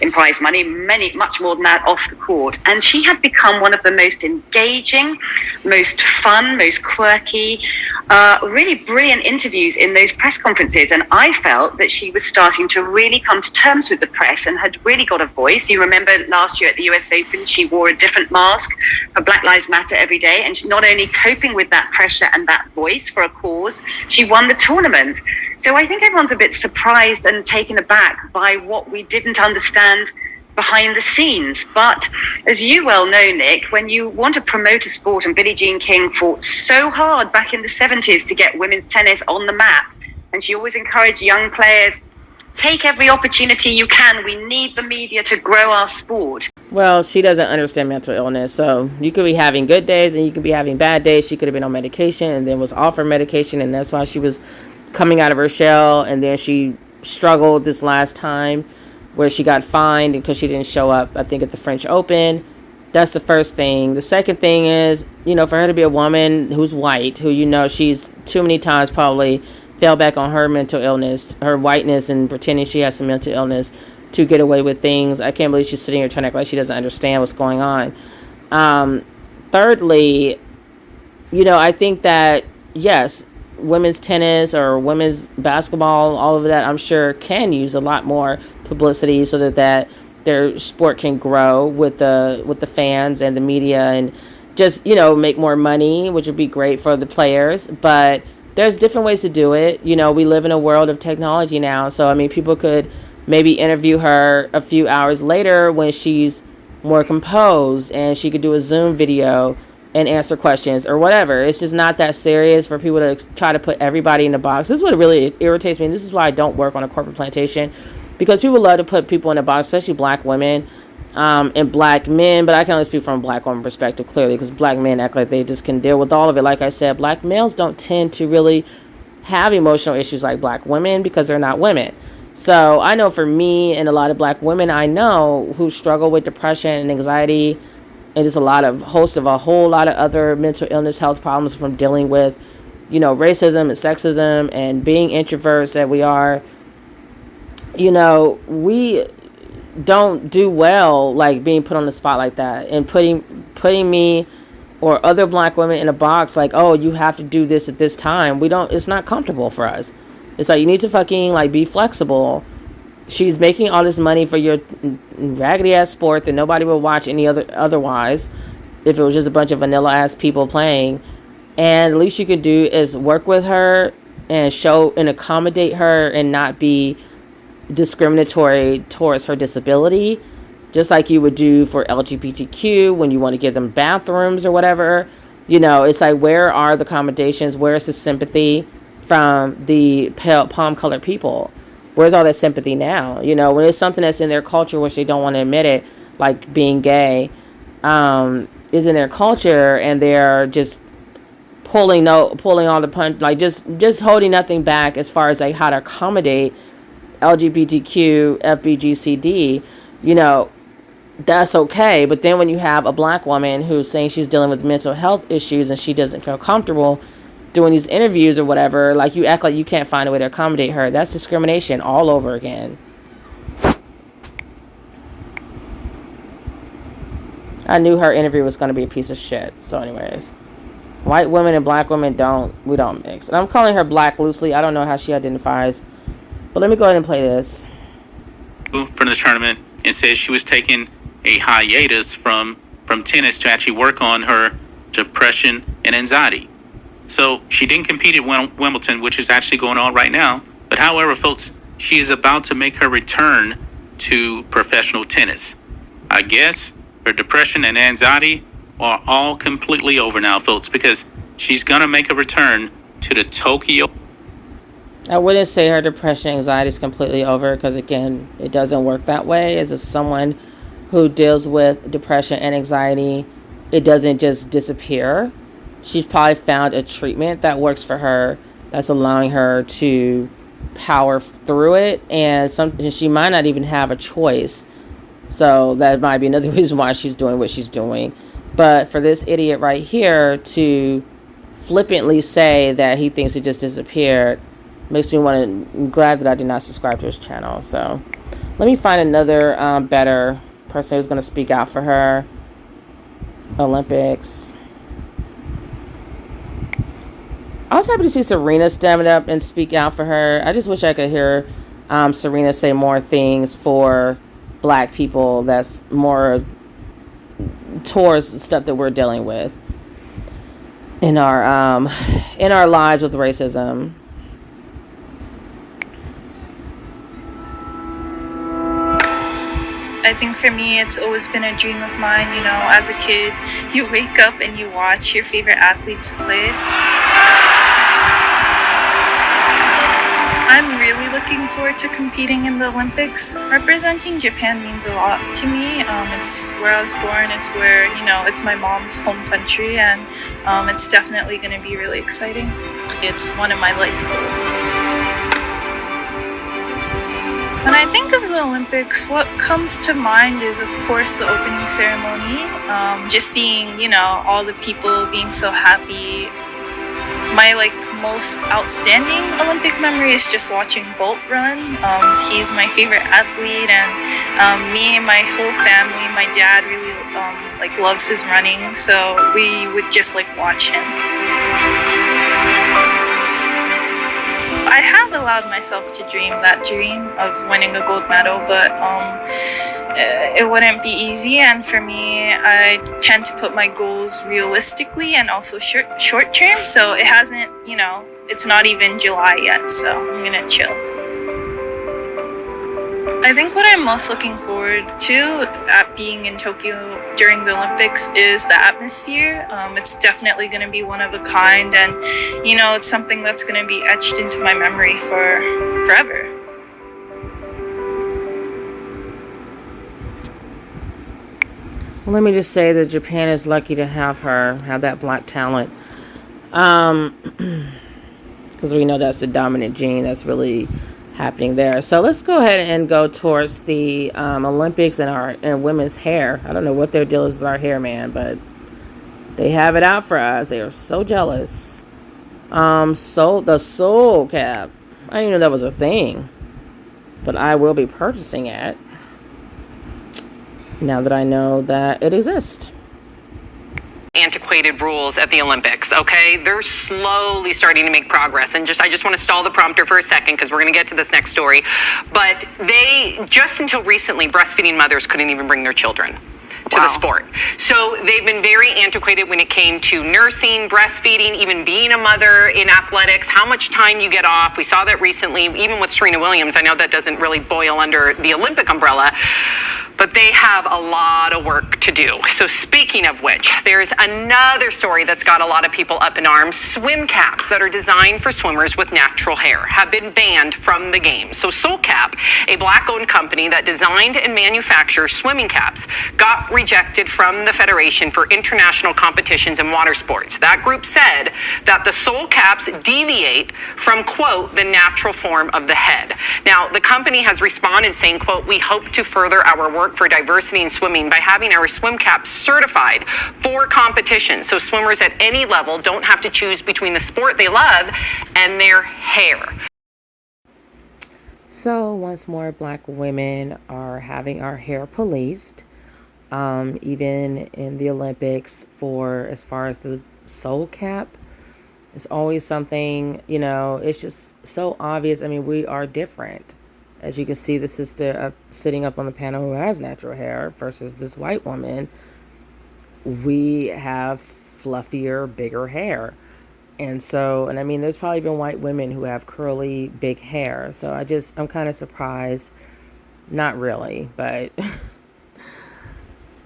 in prize money, much more than that off the court. And she had become one of the most engaging, most fun, most quirky, really brilliant interviews in those press conferences. And I felt that she was starting to really come to terms with the press and had really got a voice. You remember last year at the US Open, she wore a different mask for Black Lives Matter every day, and not only coping with that pressure and that voice for a cause, she won the tournament. So I think everyone's a bit surprised and taken aback by what we didn't understand behind the scenes. But as you well know, Nick, when you want to promote a sport, and Billie Jean King fought so hard back in the 70s to get women's tennis on the map, and she always encouraged young players, take every opportunity you can. We need the media to grow our sport. Well, she doesn't understand mental illness. So you could be having good days and you could be having bad days. She could have been on medication and then was offered medication, and that's why she was coming out of her shell. And then she struggled this last time where she got fined because she didn't show up, I think, at the French Open. That's the first thing. The second thing is, you know, for her to be a woman who's white, who, you know, she's too many times probably fell back on her mental illness, her whiteness, and pretending she has some mental illness to get away with things. I can't believe she's sitting here trying to act like she doesn't understand what's going on. Thirdly, you know, I think that, yes, women's tennis or women's basketball, all of that, I'm sure can use a lot more publicity so that their sport can grow with the fans and the media, and just, you know, make more money, which would be great for the players. But there's different ways to do it. You know, we live in a world of technology now. So, I mean, people could maybe interview her a few hours later when she's more composed, and she could do a Zoom video and answer questions or whatever. It's just not that serious for people to try to put everybody in a box. This is what really irritates me. And this is why I don't work on a corporate plantation, because people love to put people in a box, especially black women and black men. But I can only speak from a black woman perspective, clearly, because black men act like they just can deal with all of it. Like I said, black males don't tend to really have emotional issues like black women because they're not women. So I know for me and a lot of black women I know who struggle with depression and anxiety and just a whole lot of other mental illness, health problems from dealing with, you know, racism and sexism and being introverts that we are. You know, we don't do well, like, being put on the spot like that and putting me or other black women in a box like, oh, you have to do this at this time. It's not comfortable for us. It's like, you need to fucking, like, be flexible. She's making all this money for your raggedy ass sport that nobody will watch otherwise if it was just a bunch of vanilla ass people playing. And the least you could do is work with her and show and accommodate her and not be discriminatory towards her disability. just like you would do for LGBTQ when you want to give them bathrooms or whatever. You know, it's like, where are the accommodations? Where's the sympathy from the palm-colored people? Where's all that sympathy now? You know, when it's something that's in their culture, which they don't want to admit it, like being gay, is in their culture, and they're just pulling all the punch, like just holding nothing back as far as like how to accommodate LGBTQ, FBGCD, you know, that's okay. But then when you have a black woman who's saying she's dealing with mental health issues and she doesn't feel comfortable doing these interviews or whatever, like, you act like you can't find a way to accommodate her. That's discrimination all over again. I knew her interview was going to be a piece of shit. So anyways, white women and black women we don't mix. And I'm calling her black loosely. I don't know how she identifies. But let me go ahead and play this. From the tournament, and said she was taking a hiatus from tennis to actually work on her depression and anxiety. So she didn't compete at Wimbledon, which is actually going on right now. But however, folks, she is about to make her return to professional tennis. I guess her depression and anxiety are all completely over now, folks, because she's going to make a return to the Tokyo. I wouldn't say her depression and anxiety is completely over, because, again, it doesn't work that way. As someone who deals with depression and anxiety, it doesn't just disappear. She's probably found a treatment that works for her, that's allowing her to power through it, and she might not even have a choice. So that might be another reason why she's doing what she's doing. But for this idiot right here to flippantly say that he thinks it just disappeared makes me I'm glad that I did not subscribe to his channel. So let me find another better person who's going to speak out for her. Olympics. I was happy to see Serena stand up and speak out for her. I just wish I could hear Serena say more things for black people that's more towards stuff that we're dealing with in our lives with racism. I think for me, it's always been a dream of mine. You know, as a kid, you wake up and you watch your favorite athletes play. I'm really looking forward to competing in the Olympics. Representing Japan means a lot to me. It's where I was born. It's where, you know, it's my mom's home country, and it's definitely going to be really exciting. It's one of my life goals. When I think of the Olympics, what comes to mind is, of course, the opening ceremony. Just seeing, you know, all the people being so happy. My, most outstanding Olympic memory is just watching Bolt run. He's my favorite athlete, and me and my whole family, my dad really, loves his running, so we would just, watch him. I have allowed myself to dream that dream of winning a gold medal, but it wouldn't be easy. And for me, I tend to put my goals realistically and also short term. So it hasn't, it's not even July yet. So I'm gonna chill. I think what I'm most looking forward to at being in Tokyo during the Olympics is the atmosphere. It's definitely going to be one of a kind, and it's something that's going to be etched into my memory for forever. Well, let me just say that Japan is lucky to have that black talent, because we know that's the dominant gene that's really happening there. So let's go ahead and go towards the Olympics and women's hair. I don't know what their deal is with our hair, man, but they have it out for us. They are so jealous. So the soul cap, I didn't even know that was a thing, but I will be purchasing it now that I know that it exists. Antiquated rules at the Olympics, okay? They're slowly starting to make progress. And I just want to stall the prompter for a second because we're going to get to this next story. But they, just until recently, breastfeeding mothers couldn't even bring their children to the sport. So they've been very antiquated when it came to nursing, breastfeeding, even being a mother in athletics, how much time you get off. We saw that recently, even with Serena Williams. I know that doesn't really boil under the Olympic umbrella. but they have a lot of work to do. So speaking of which, there's another story that's got a lot of people up in arms. Swim caps that are designed for swimmers with natural hair have been banned from the game. So SoulCap, a black-owned company that designed and manufactures swimming caps, got rejected from the Federation for International Competitions in Water Sports. That group said that the Soul Caps deviate from, quote, the natural form of the head. Now, the company has responded saying, quote, we hope to further our work for diversity in swimming by having our swim caps certified for competition, so swimmers at any level don't have to choose between the sport they love and their hair. So once more, black women are having our hair policed, even in the Olympics. For as far as the soul cap, it's always something, you know, it's just so obvious. I mean, we are different. As you can see, the sister sitting up on the panel who has natural hair versus this white woman, we have fluffier, bigger hair. And so, and I mean, there's probably been white women who have curly, big hair. So I'm kind of surprised. Not really, but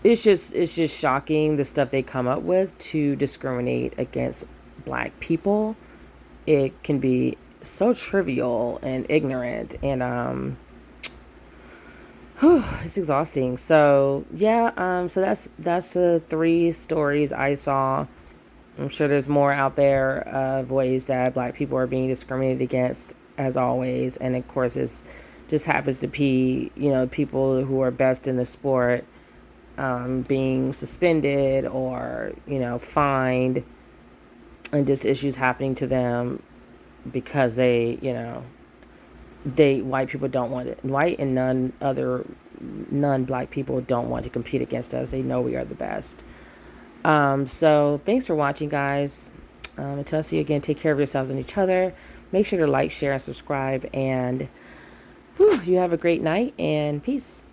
it's just shocking the stuff they come up with to discriminate against black people. It can be so trivial and ignorant, and it's exhausting. So yeah, so that's the 3 stories I saw. I'm sure there's more out there of ways that black people are being discriminated against, as always. And of course, it just happens to be, you know, people who are best in the sport being suspended or, you know, fined, and just issues happening to them because they, you know, white people don't want it. White and non-black people don't want to compete against us. They know we are the best. So thanks for watching, guys. Until I see you again, take care of yourselves and each other. Make sure to like, share, and subscribe. And you have a great night, and peace.